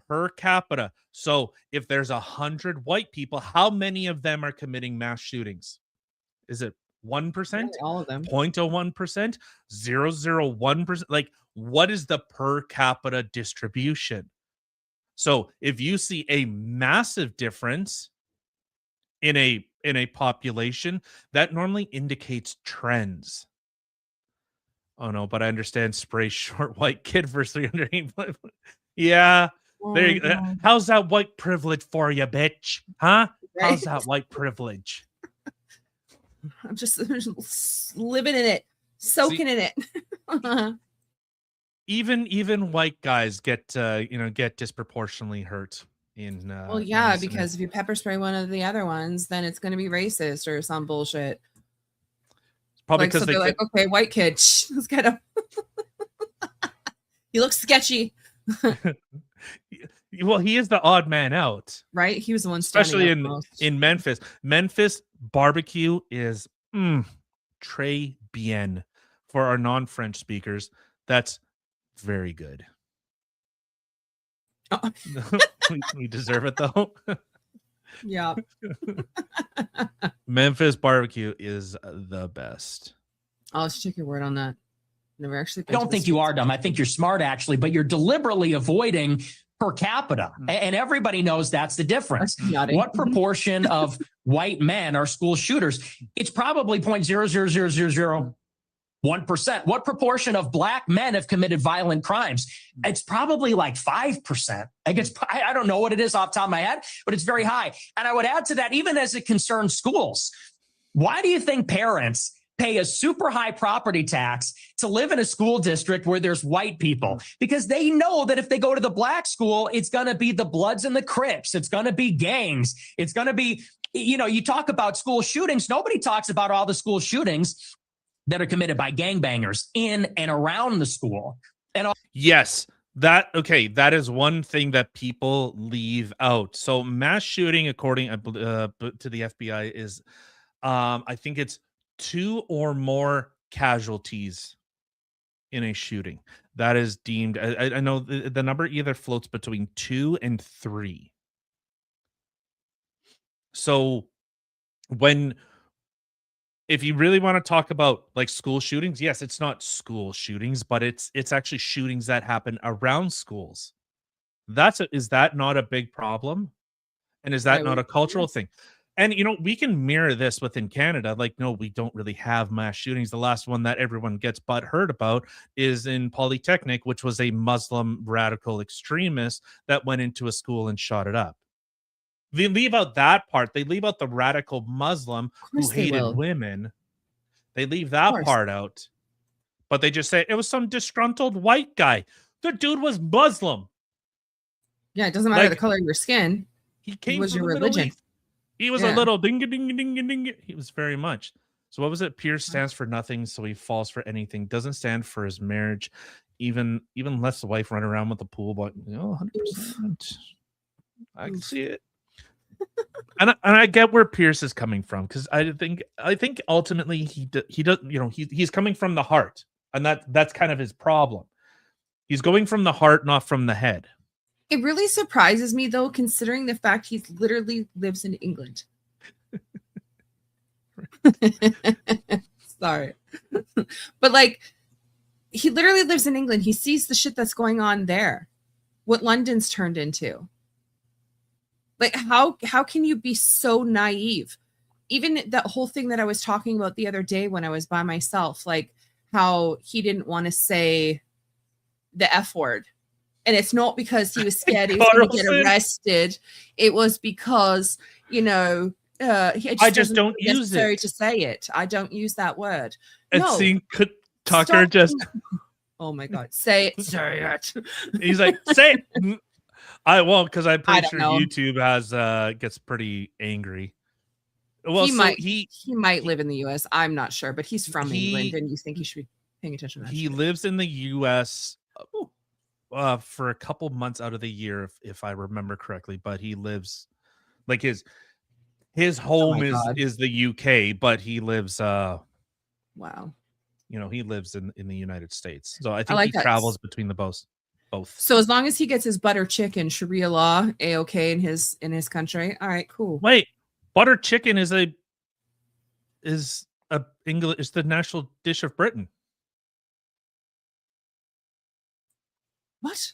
per capita. So if there's 100 white people, how many of them are committing mass shootings? Is it 1%? All of them. 0.01%? 0.001%? Like, what is the per capita distribution? So if you see a massive difference in a population, that normally indicates trends. Oh no, but I understand spray short white kid for 300. Yeah. There you go. How's that white privilege for you, bitch? Huh? How's that white privilege? I'm just living in it, soaking in it. Even white guys get get disproportionately hurt in well, yeah, because if you pepper spray one of the other ones, then it's going to be racist or some bullshit. Probably like, because so they're like, okay, white kid, let's get him. He looks sketchy. Well, he is the odd man out, right? He was the one, especially in Memphis. Memphis barbecue is très bien for our non-French speakers. That's very good. Oh. we deserve it though. Yeah. Memphis barbecue is the best. I'll just take your word on that. Never actually. I don't think you are dumb. I think you're smart, actually, but you're deliberately avoiding per capita. And everybody knows that's the difference. What proportion of white men are school shooters? It's probably 0.00001%. What proportion of black men have committed violent crimes? It's probably like 5%. I don't know what it is off the top of my head, but it's very high. And I would add to that, even as it concerns schools, why do you think parents pay a super high property tax to live in a school district where there's white people? Because they know that if they go to the black school, it's going to be the Bloods and the Crips. It's going to be gangs. It's going to be, you talk about school shootings. Nobody talks about all the school shootings that are committed by gangbangers in and around the school. Yes, that is one thing that people leave out. So mass shooting, according to the FBI, is I think it's 2 or more casualties in a shooting. That is deemed, I know the number either floats between 2 and 3. So if you really want to talk about like school shootings, yes, it's not school shootings, but it's actually shootings that happen around schools. Is that not a big problem? And is that not a cultural thing? And, we can mirror this within Canada. Like, no, we don't really have mass shootings. The last one that everyone gets butthurt about is in Polytechnic, which was a Muslim radical extremist that went into a school and shot it up. They leave out that part. They leave out the radical Muslim who hated women. They leave that part out. But they just say it was some disgruntled white guy. The dude was Muslim. Yeah, it doesn't matter the color of your skin. He came was from your the Middle religion. East. He was a little ding ding ding ding. He was very much. So what was it? Pierce stands for nothing, so he falls for anything. Doesn't stand for his marriage. Even lets the wife run around with the pool button. 100%. I can see it. and I get where Pierce is coming from, because I think ultimately he does. He's coming from the heart, and that's kind of his problem. He's going from the heart, not from the head. It really surprises me, though, considering the fact he literally lives in England. Sorry. But, like, he literally lives in England. He sees the shit that's going on there. What London's turned into. Like, how can you be so naive? Even that whole thing that I was talking about the other day when I was by myself, like how he didn't want to say the F word. And it's not because he was scared he was going to get arrested. It was because, I just don't use it. To say it. I don't use that word. And seeing Tucker just... Oh my God. Say it. Say it. He's like, say it. I won't, because I'm pretty sure YouTube gets pretty angry. Well, he might live in the US. I'm not sure, but he's from England, and you think he should be paying attention to that. He lives in the US for a couple months out of the year, if I remember correctly, but he lives like his home is the UK, but he lives wow. He lives in the United States. So I think he travels between the both. So as long as he gets his butter chicken, Sharia law, A-okay in his country. All right, cool. Wait, butter chicken is the national dish of Britain. What?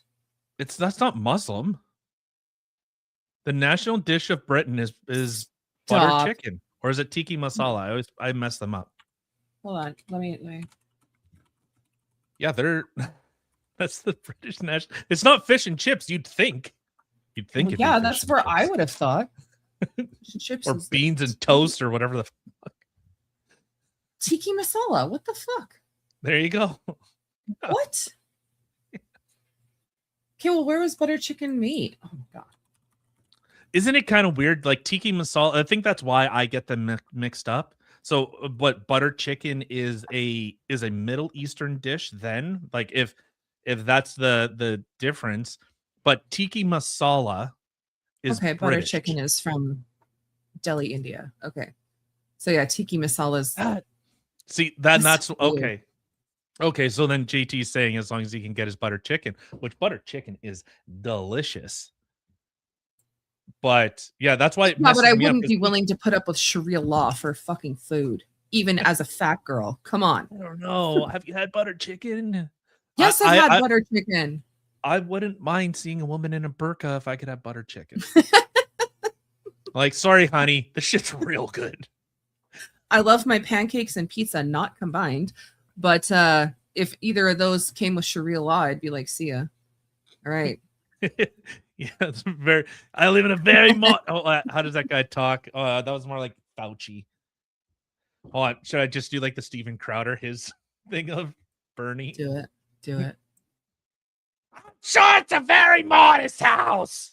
That's not Muslim. The national dish of Britain is butter chicken, or is it tiki masala? I mess them up. Hold on, let me. Yeah, that's the British national. It's not fish and chips. You'd think. You'd think. Well, it'd be yeah, fish that's and where chips. I would have thought. Fish and chips Or is beans and toast or whatever the. tiki masala. What the fuck? There you go. What? Okay, well, where was butter chicken made? Oh my god. Isn't it kind of weird? Like tiki masala. I think that's why I get them mixed up. So, but butter chicken is a Middle Eastern dish. Then, like if that's the difference, but tiki masala is Okay, butter British. chicken is from Delhi, India. Okay, so yeah, tiki masala is. See That's that's weird. okay. Okay, so then JT's saying as long as he can get his butter chicken, which butter chicken is delicious. But yeah, that's why. Yeah, but I wouldn't be willing to put up with Sharia law for fucking food, even as a fat girl. Come on. I don't know. Have you had butter chicken? Yes, I've had butter chicken. I wouldn't mind seeing a woman in a burqa if I could have butter chicken. Like, sorry, honey, this shit's real good. I love my pancakes and pizza not combined, but if either of those came with Sharia law, I'd be like, see ya. All right. Yeah, it's very. I live in a very. How does that guy talk? That was more like Fauci. Hold on, should I just do like the Steven Crowder, his thing of Bernie? Do it. Do it. Sure, it's a very modest house.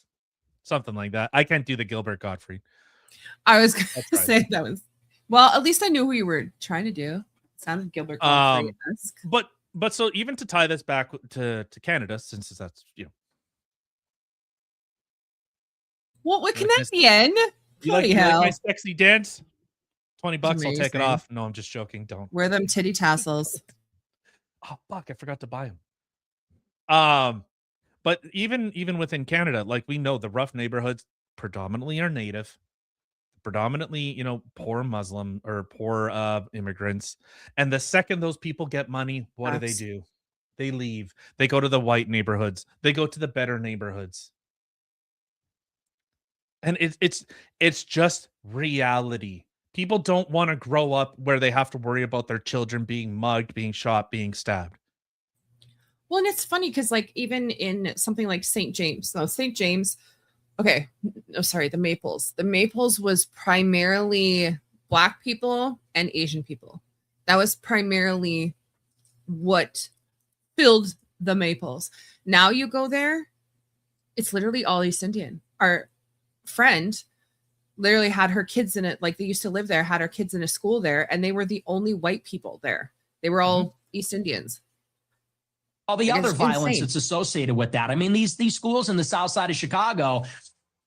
Something like that. I can't do the Gilbert Gottfried. I was going I'll to try. say that was. Well, at least I knew who you were trying to do. Sounded Gilbert Gottfried-esque. But so even to tie this back to Canada, since that's What Like Canadian? you like, Bloody you like hell. my sexy dance? $20, I'll take it Amazing. off. No, I'm just joking. Don't. Wear them titty tassels. Oh fuck, I forgot to buy them. But even within Canada, like we know the rough neighborhoods predominantly are native, predominantly, poor Muslim or poor immigrants. And the second those people get money, what Facts. do? They leave. They go to the white neighborhoods. They go to the better neighborhoods. And it's just reality. People don't want to grow up where they have to worry about their children being mugged, being shot, being stabbed. Well, and it's funny because, like, even in something like St. James, okay, no, sorry, the Maples. The Maples was primarily Black people and Asian people. That was primarily what filled the Maples. Now you go there, it's literally all East Indian. Our friend literally had her kids in it, like they used to live there, had her kids in a school there, and they were the only white people there. They were all East Indians. All the Like, other it's violence insane. that's associated with that. I mean, these schools in the south side of Chicago,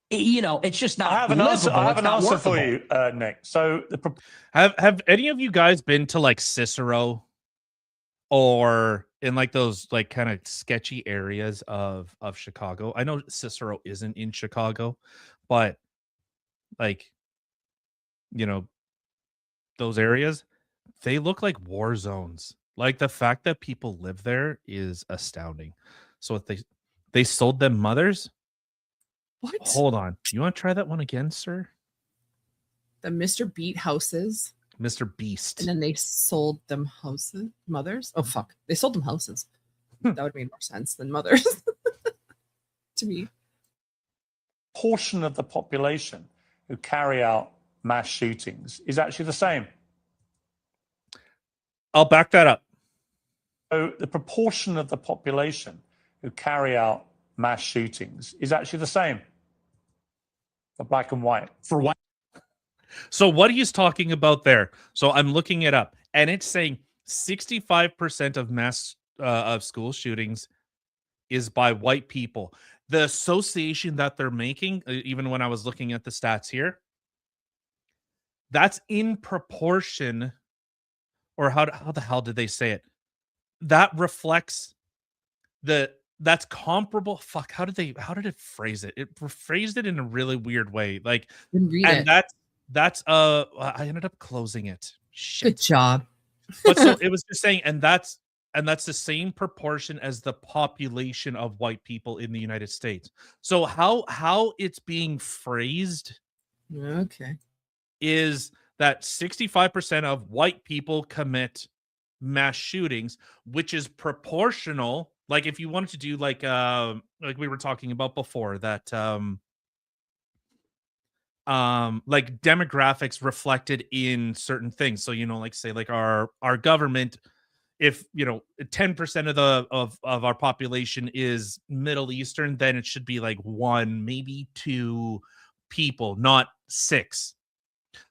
it's just not I have an answer. livable. I have It's an not answer for workable. you, Nick. So Have any of you guys been to like Cicero or in like those like kind of sketchy areas of Chicago? I know Cicero isn't in Chicago, but like those areas, they look like war zones. Like the fact that people live there is astounding. So if they sold them mothers. What? Hold on. You want to try that one again, sir? The Mr. Beat houses, Mr. Beast. and then they sold them mothers. Oh fuck, they sold them houses. That would make more sense than mothers to me. portion of the population who carry out mass shootings is actually the same. I'll back that up. So the proportion of the population who carry out mass shootings is actually the same for black and white. For what? So what he's talking about there. So I'm looking it up, and it's saying 65% of mass of school shootings is by white people. The association that they're making, even when I was looking at the stats here, that's in proportion, or how the hell did they say it? That reflects that's comparable. Fuck, how did it phrase it? It phrased it in a really weird way. Like, and that's I ended up closing it. Shit. Good job. But so it was just saying, and that's the same proportion as the population of white people in the United States. So how it's being phrased, okay, is that 65% of white people commit mass shootings, which is proportional. Like if you wanted to do like we were talking about before, that like demographics reflected in certain things. So, like say like our government, if 10% of the of our population is Middle Eastern, then it should be like 1, maybe 2 people, not 6.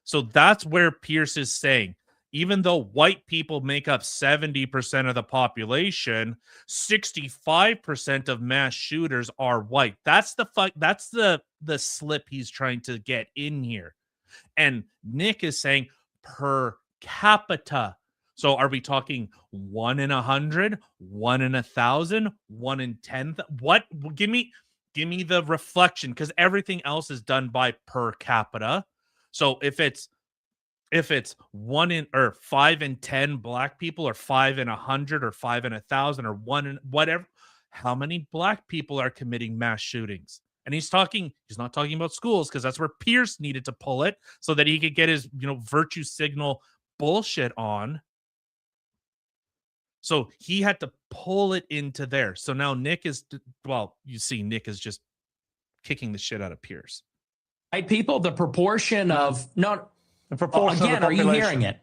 So that's where Pierce is saying, even though white people make up 70% of the population, 65% of mass shooters are white. That's the slip he's trying to get in here. And Nick is saying per capita. So are we talking 1 in 100, 1 in 1,000, 1 in 10? What? Give me the reflection, because everything else is done by per capita. So if it's 1 in or 5 in 10 black people, or 5 in 100, or 5 in 1,000, or 1 in whatever, how many black people are committing mass shootings? And he's not talking about schools, because that's where Pierce needed to pull it so that he could get his virtue signal bullshit on. So he had to pull it into there. So now Nick is just kicking the shit out of Pierce. White people, the proportion of the proportion again, of the are you population. hearing it?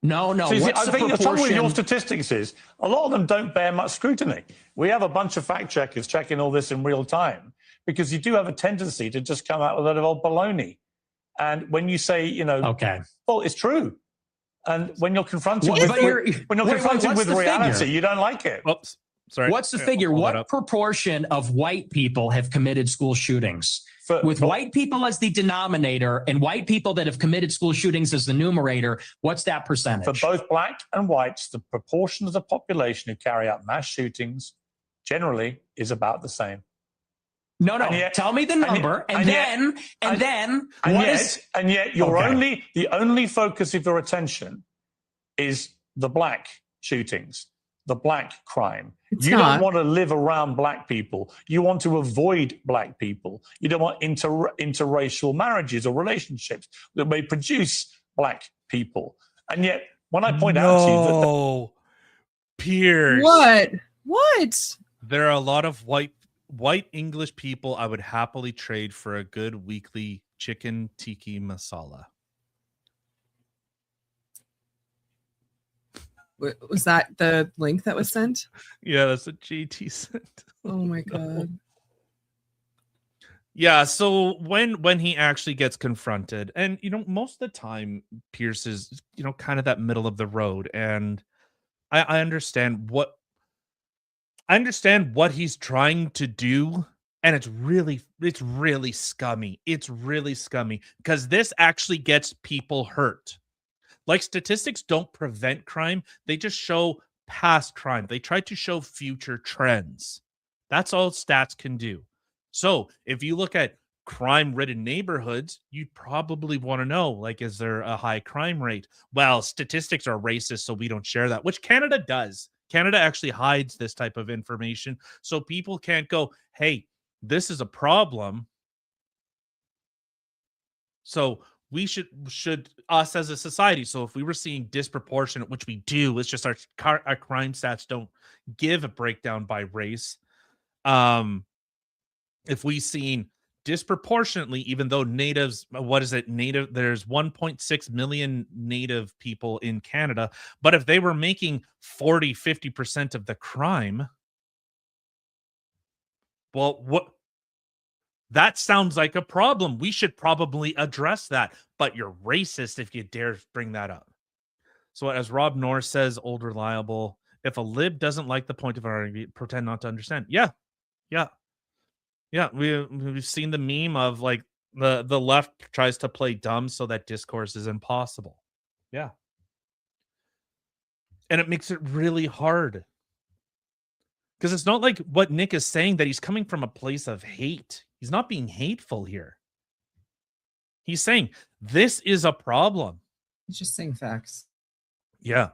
No. See, What's I the think the trouble with your proportion? statistics is a lot of them don't bear much scrutiny. We have a bunch of fact checkers checking all this in real time, because you do have a tendency to just come out with a lot of old baloney. And when you say, okay, well, it's true. And when you're confronted What- with, but you're- when you're wait, confronted what's with the reality, figure? you don't like it. Oops. Sorry. What's the Yeah, figure? hold that What up. proportion of white people have committed school shootings? With white people as the denominator and white people that have committed school shootings as the numerator, what's that percentage? For both black and whites, the proportion of the population who carry out mass shootings generally is about the same. No. And yet- Tell me the and number, yet- and and then And what yet, is? and yet you're Okay. the only focus of your attention is the black shootings, the black crime. It's You not. don't want to live around black people. You want to avoid black people. You don't want interracial marriages or relationships that may produce black people. And yet, when I point out to you that No, Pierce. What? There are a lot of white English people I would happily trade for a good weekly chicken tiki masala. Was that the link that was sent? Yeah, that's what JT sent. Oh my god. Yeah, so when he actually gets confronted, and most of the time Pierce is kind of that middle of the road, and I understand what he's trying to do, and it's really scummy. It's really scummy, because this actually gets people hurt. Like, statistics don't prevent crime, they just show past crime. They try to show future trends. That's all stats can do. So if you look at crime-ridden neighborhoods, you'd probably want to know, like, is there a high crime rate? Well, statistics are racist, so we don't share that, which Canada does. Canada actually hides this type of information, so people can't go, hey, this is a problem. So we should us as a society. So if we were seeing disproportionate, which we do, it's just our crime stats don't give a breakdown by race. If we seen disproportionately, even though there's 1.6 million native people in Canada, but if they were making 40-50% of the crime, well, that sounds like a problem. We should probably address that. But you're racist if you dare bring that up. So as Rob Norris says, old reliable, if a lib doesn't like the point of our argument, pretend not to understand. Yeah. We've seen the meme of like the left tries to play dumb so that discourse is impossible. Yeah. And it makes it really hard. Because it's not like what Nick is saying, that he's coming from a place of hate. He's not being hateful here. He's saying this is a problem. He's just saying facts. Yeah.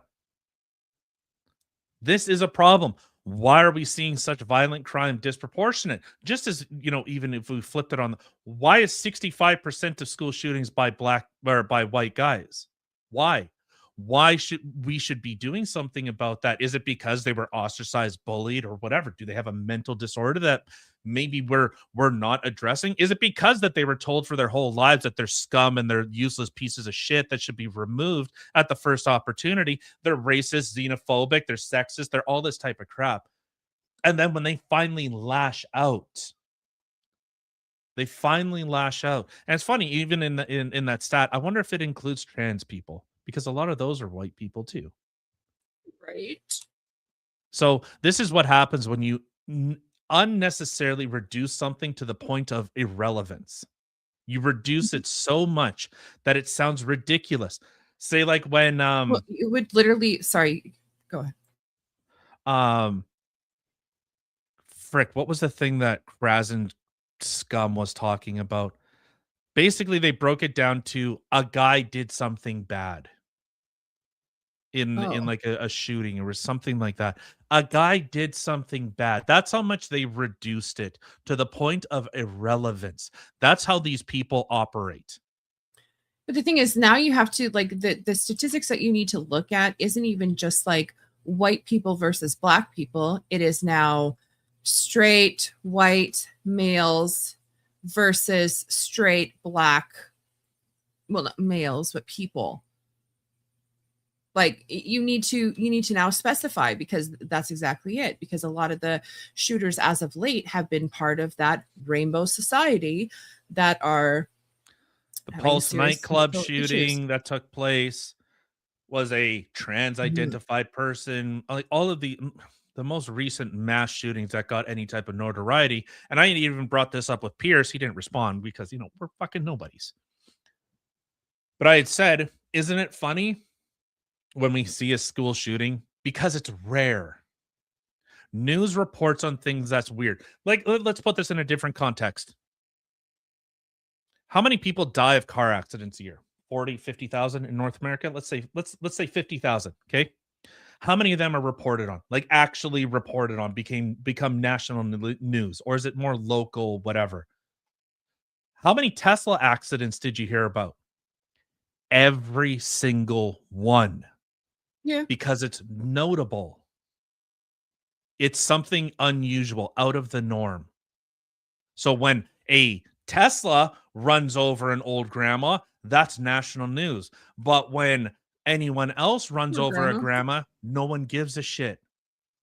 This is a problem. Why are we seeing such violent crime disproportionate? Just as, even if we flipped it on, why is 65% of school shootings by black or by white guys? Why? why should we be doing something about that? Is it because they were ostracized, bullied, or whatever? Do they have a mental disorder that maybe we're not addressing? Is it because that they were told for their whole lives that they're scum and they're useless pieces of shit that should be removed at the first opportunity? They're racist, xenophobic, they're sexist, they're all this type of crap. And then when they finally lash out, and it's funny, even in that stat, I wonder if it includes trans people, because a lot of those are white people too. Right. So this is what happens when you unnecessarily reduce something to the point of irrelevance. You reduce it so much that it sounds ridiculous. Say like when Well, it would literally, sorry, go ahead. Frick, what was the thing that Krasen scum was talking about? Basically, they broke it down to a guy did something bad in like a shooting or something like that. A guy did something bad. That's how much they reduced it to the point of irrelevance. That's how these people operate. But the thing is, now you have to, like, the statistics that you need to look at isn't even just like white people versus black people. It is now straight white males versus straight black, well, not males, but people. Like, you need to now specify, because that's exactly it. Because a lot of the shooters as of late have been part of that rainbow society that are the Pulse nightclub shooting that took place was a trans identified person. Like all of the most recent mass shootings that got any type of notoriety. And I even brought this up with Pierce. He didn't respond because, we're fucking nobodies. But I had said, isn't it funny when we see a school shooting? Because it's rare. News reports on things that's weird. Like, let's put this in a different context. How many people die of car accidents a year? 40, 50,000 in North America? Let's say 50,000, okay? How many of them are reported on? Like actually reported on, become national news, or is it more local, whatever? How many Tesla accidents did you hear about? Every single one. Yeah. Because it's notable. It's something unusual, out of the norm. So when a Tesla runs over an old grandma, that's national news. But when anyone else runs over a grandma, no one gives a shit,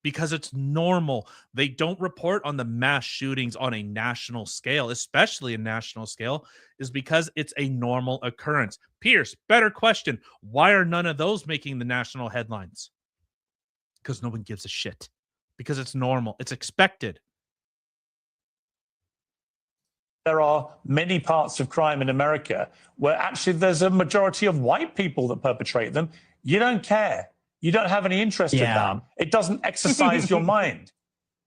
because it's normal. They don't report on the mass shootings on a national scale, especially a national scale, is because it's a normal occurrence. Pierce, better question. Why are none of those making the national headlines? Because no one gives a shit. Because it's normal. It's expected. There are many parts of crime in America where actually there's a majority of white people that perpetrate them. You don't care. You don't have any interest in that. It doesn't exercise your mind.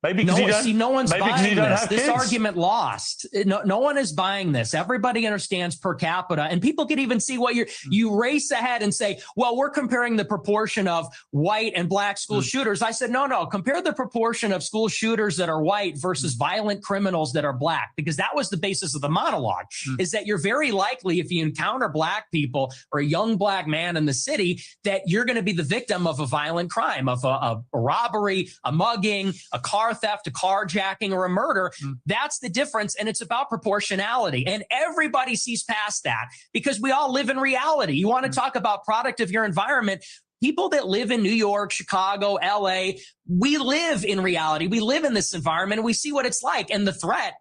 Maybe because no one's buying this. This kids. argument lost. No one is buying this. Everybody understands per capita, and people can even see what you race ahead and say, well, we're comparing the proportion of white and black school shooters. I said, no, compare the proportion of school shooters that are white versus violent criminals that are black, because that was the basis of the monologue, is that you're very likely, if you encounter black people or a young black man in the city, that you're going to be the victim of a violent crime, of a robbery, a mugging, a car theft, a carjacking, or a murder. That's the difference, and it's about proportionality. And everybody sees past that because we all live in reality. You want to talk about product of your environment. People that live in New York, Chicago, LA, we live in reality. We live in this environment, and we see what it's like. And the threat,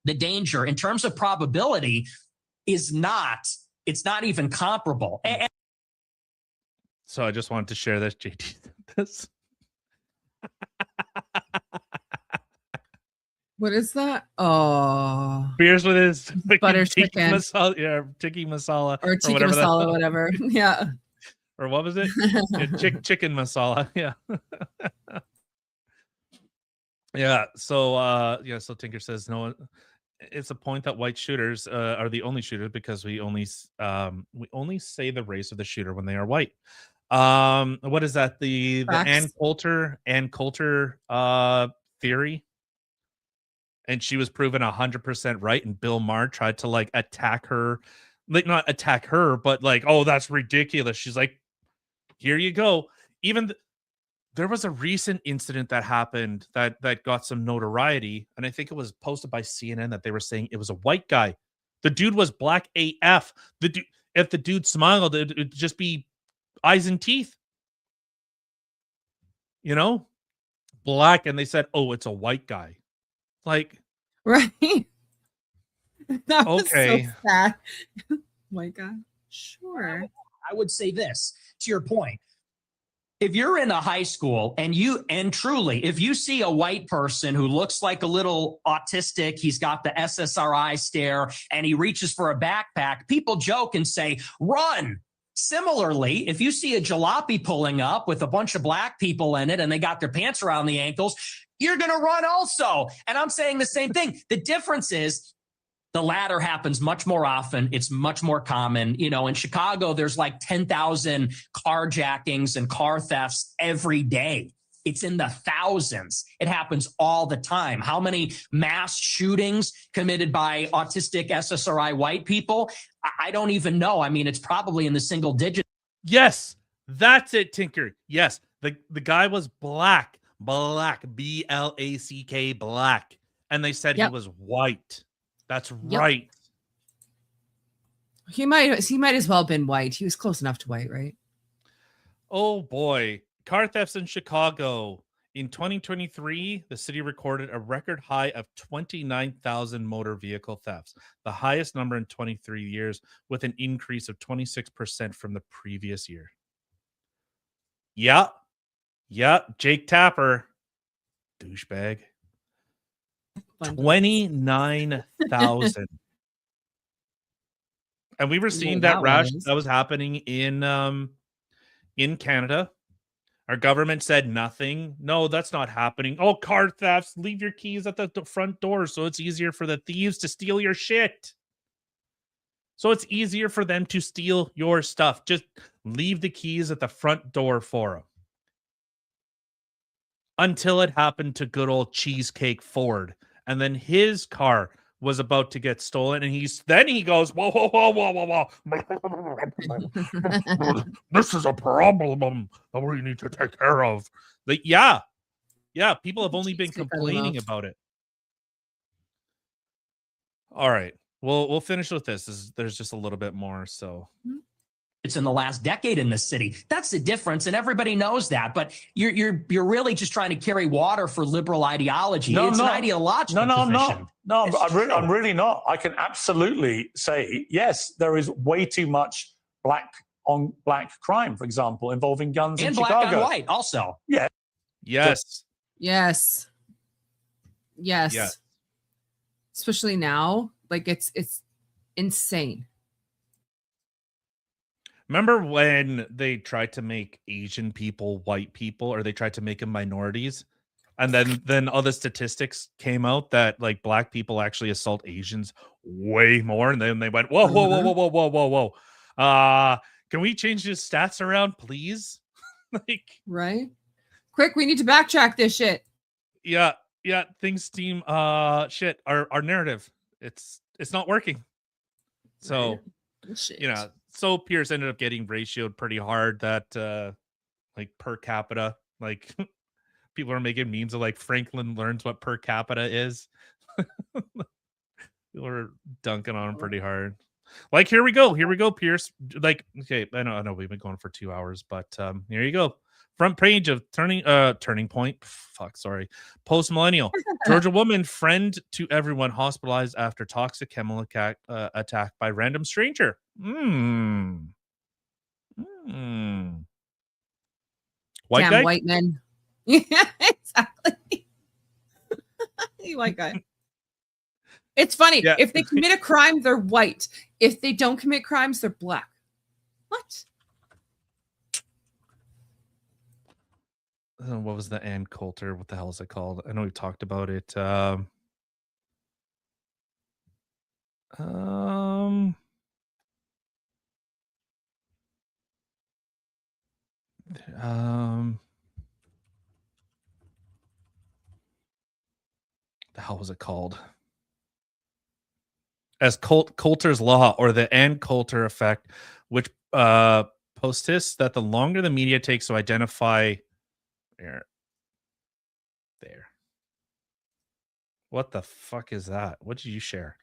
the danger, in terms of probability, it's not even comparable. So I just wanted to share this, JT. This. What is that? Oh, Beers with his butter tiki chicken, masala, tiki masala, or tiki masala, whatever. Yeah. Or what was it? Chicken masala. Yeah. Yeah. So so Tinker says no. It's a point that white shooters are the only shooters because we only say the race of the shooter when they are white. What is that? The Ann Coulter theory? And she was proven 100% right, and Bill Maher tried to like attack her, like not attack her, but like, oh, that's ridiculous. She's like, here you go. Even there was a recent incident that happened that got some notoriety, and I think it was posted by CNN that they were saying it was a white guy. The dude was black AF. If the dude smiled, it'd just be eyes and teeth. You know, black, and they said, "Oh, it's a white guy." Like, Right. That was okay, so sad. White guy. Sure. I would say this to your point. If you're in a high school and truly, if you see a white person who looks like a little autistic, he's got the SSRI stare and he reaches for a backpack, people joke and say, run. Similarly, if you see a jalopy pulling up with a bunch of black people in it and they got their pants around the ankles, you're going to run also. And I'm saying the same thing. The difference is the latter happens much more often. It's much more common. You know, in Chicago, there's like 10,000 carjackings and car thefts every day. It's in the thousands. It happens all the time. How many mass shootings committed by autistic SSRI white people? I don't even know. I mean, it's probably in the single digits. yes, that's it, Tinker. Yes, the guy was black, BLACK, black, and they said he was white. That's right. He might as well have been white. He was close enough to white, right? Oh boy. Car thefts in Chicago. In 2023, the city recorded a record high of 29,000 motor vehicle thefts, the highest number in 23 years, with an increase of 26% from the previous year. Yeah. Jake Tapper, douchebag. 29,000. And we were seeing that rash that was happening in Canada. Our government said nothing. No, that's not happening. Oh, car thefts, leave your keys at the front door so it's easier for the thieves to steal your shit. So it's easier for them to steal your stuff. Just leave the keys at the front door for them. Until it happened to good old Cheesecake Ford. And then his car was about to get stolen, and he goes, whoa. This is a problem that we need to take care of. Like, yeah, people have only been complaining about it. All right, we'll finish with this. There's just a little bit more, so. It's in the last decade in this city. That's the difference, and everybody knows that. But you're really just trying to carry water for liberal ideology. It's an ideological position. No, I'm really not. I can absolutely say yes. There is way too much black on black crime, for example, involving guns and in black Chicago. on white also. Yeah. Yes. Especially now, like it's insane. Remember when they tried to make Asian people white people, or they tried to make them minorities? And then all the statistics came out that like black people actually assault Asians way more. And then they went, whoa. Can we change the stats around, please? Like, right? Quick, we need to backtrack this shit. Yeah. Things seem shit. Our narrative. It's not working. So so Pierce ended up getting ratioed pretty hard that like per capita, like people are making memes of like Franklin learns what per capita is. People are dunking on him pretty hard. Like, here we go, Pierce. Like, okay, I know we've been going for 2 hours, but here you go. Front page of Turning Point. Post Millennial. Georgia woman, friend to everyone, hospitalized after toxic chemical attack by random stranger. White guy? White men. Yeah, exactly. White guy. It's funny. Yeah. If they commit a crime, they're white. If they don't commit crimes, they're black. What? What was the Ann Coulter? What the hell is it called? I know we talked about it. The hell was it called? As Coulter's Law, or the Ann Coulter effect, which Postis that the longer the media takes to identify there. What the fuck is that? What did you share?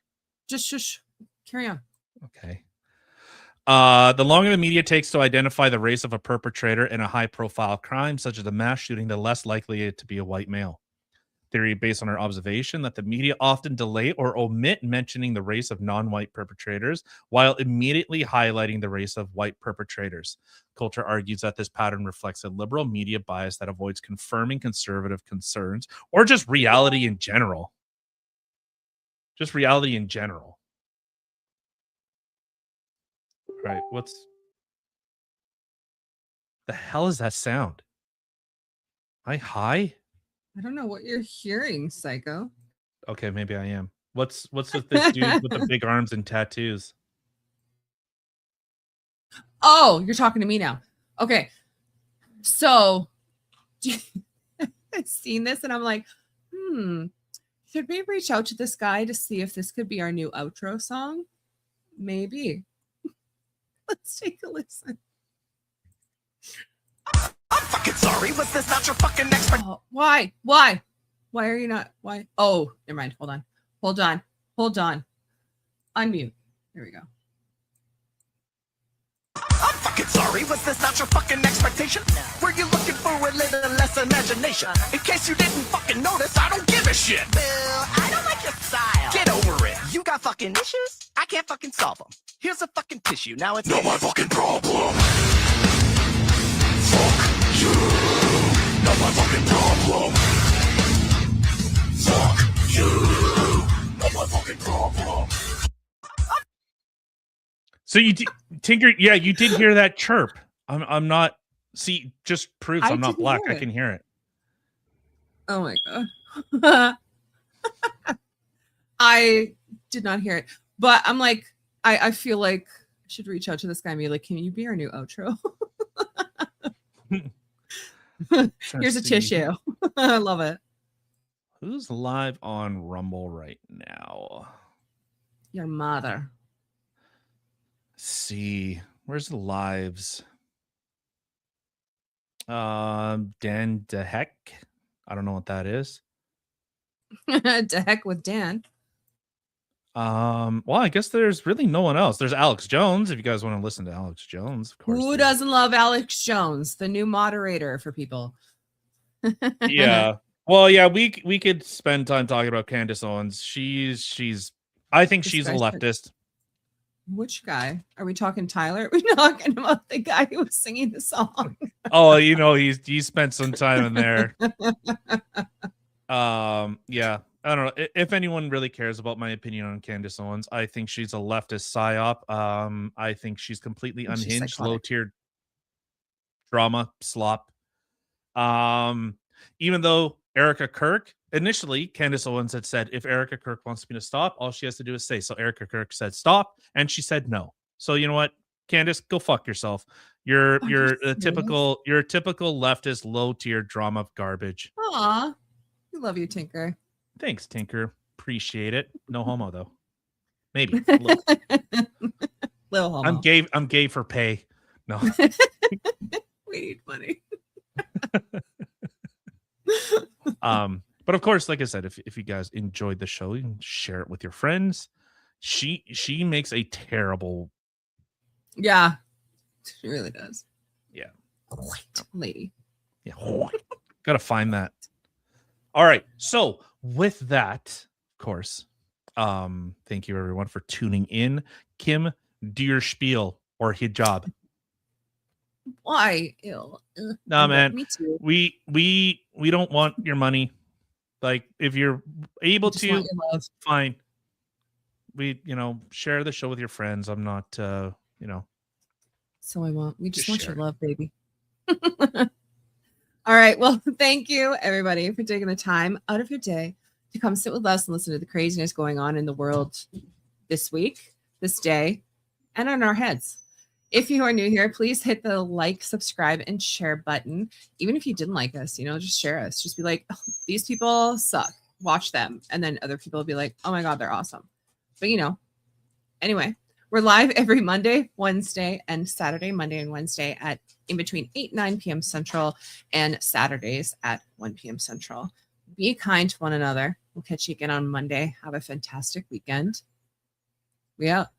Just shush. Carry on. Okay. The longer the media takes to identify the race of a perpetrator in a high-profile crime, such as a mass shooting, the less likely it to be a white male. Theory based on our observation that the media often delay or omit mentioning the race of non-white perpetrators while immediately highlighting the race of white perpetrators. Coulter argues that this pattern reflects a liberal media bias that avoids confirming conservative concerns or just reality in general. Just reality in general. Right, what's the hell is that sound? Hi? I don't know what you're hearing, Psycho. Okay, maybe I am. What's with this dude with the big arms and tattoos? Oh, you're talking to me now. Okay. So I've seen this and I'm like, should we reach out to this guy to see if this could be our new outro song? Maybe. Let's take a listen. I'm fucking sorry. Was this not your fucking expert? Oh, why? Why are you not? Why? Oh, never mind. Hold on. Unmute. There we go. I'm fucking sorry. Was this not your fucking expectation? Were you looking for a little less imagination? In case you didn't fucking notice, I don't give a shit. Bill, I don't like your style. Get over it. You got fucking issues? I can't fucking solve them. Here's a fucking tissue. Now it's Not my fucking problem. Fuck you. Not my fucking problem. Fuck you. Not my fucking problem. So you did, Tinker? Yeah, you did hear that chirp. I'm not. See, just proves I'm not black. I can hear it. Oh my god. I did not hear it, but I'm like, I feel like I should reach out to this guy and be like, can you be our new outro? Here's a tissue. I love it. Who's live on Rumble right now? Your mother. Let's see, where's the lives? Dan DeHeck. I don't know what that is. To heck with Dan. Well, I guess there's really no one else. There's Alex Jones. If you guys want to listen to Alex Jones, of course. Who doesn't love Alex Jones, the new moderator for people? Yeah. Well, yeah, we could spend time talking about Candace Owens. She's I think she's a leftist. Which guy? Are we talking Tyler? Are we talking about the guy who was singing the song? Oh, you know, he spent some time in there. Yeah. I don't know if anyone really cares about my opinion on Candace Owens. I think she's a leftist psyop. I think she's completely unhinged, low-tier drama slop. Even though Erica Kirk, initially Candace Owens had said, if Erica Kirk wants me to stop, all she has to do is say. So Erica Kirk said stop, and she said no. So you know what, Candace, go fuck yourself. You're a typical leftist low-tier drama garbage. Aw, we love you, Tinker. Thanks, Tinker. Appreciate it. No homo though. Maybe. Little homo. I'm gay for pay. No. We need money. But of course, like I said, if you guys enjoyed the show, you can share it with your friends. She makes a terrible. Yeah, she really does. Yeah. White lady. Yeah. Gotta find that. All right. So with that, of course, thank you everyone for tuning in. Kim, do your spiel or hijab. Why? Ew. Nah, man. Me too. We don't want your money. Like, if you're able Just to, want your love. fine. We, share the show with your friends. I'm not, So I want. We just Just want share your love, baby. All right. Well, thank you everybody for taking the time out of your day to come sit with us and listen to the craziness going on in the world this week, this day, and on our heads. If you are new here, please hit the like, subscribe, and share button. Even if you didn't like us, just share us. Just be like, oh, these people suck. Watch them. And then other people will be like, oh my God, they're awesome. But anyway, We're live every Monday, Wednesday, and Saturday, Monday and Wednesday at in between 8 and 9 p.m. Central, and Saturdays at 1 p.m. Central. Be kind to one another. We'll catch you again on Monday. Have a fantastic weekend. We out.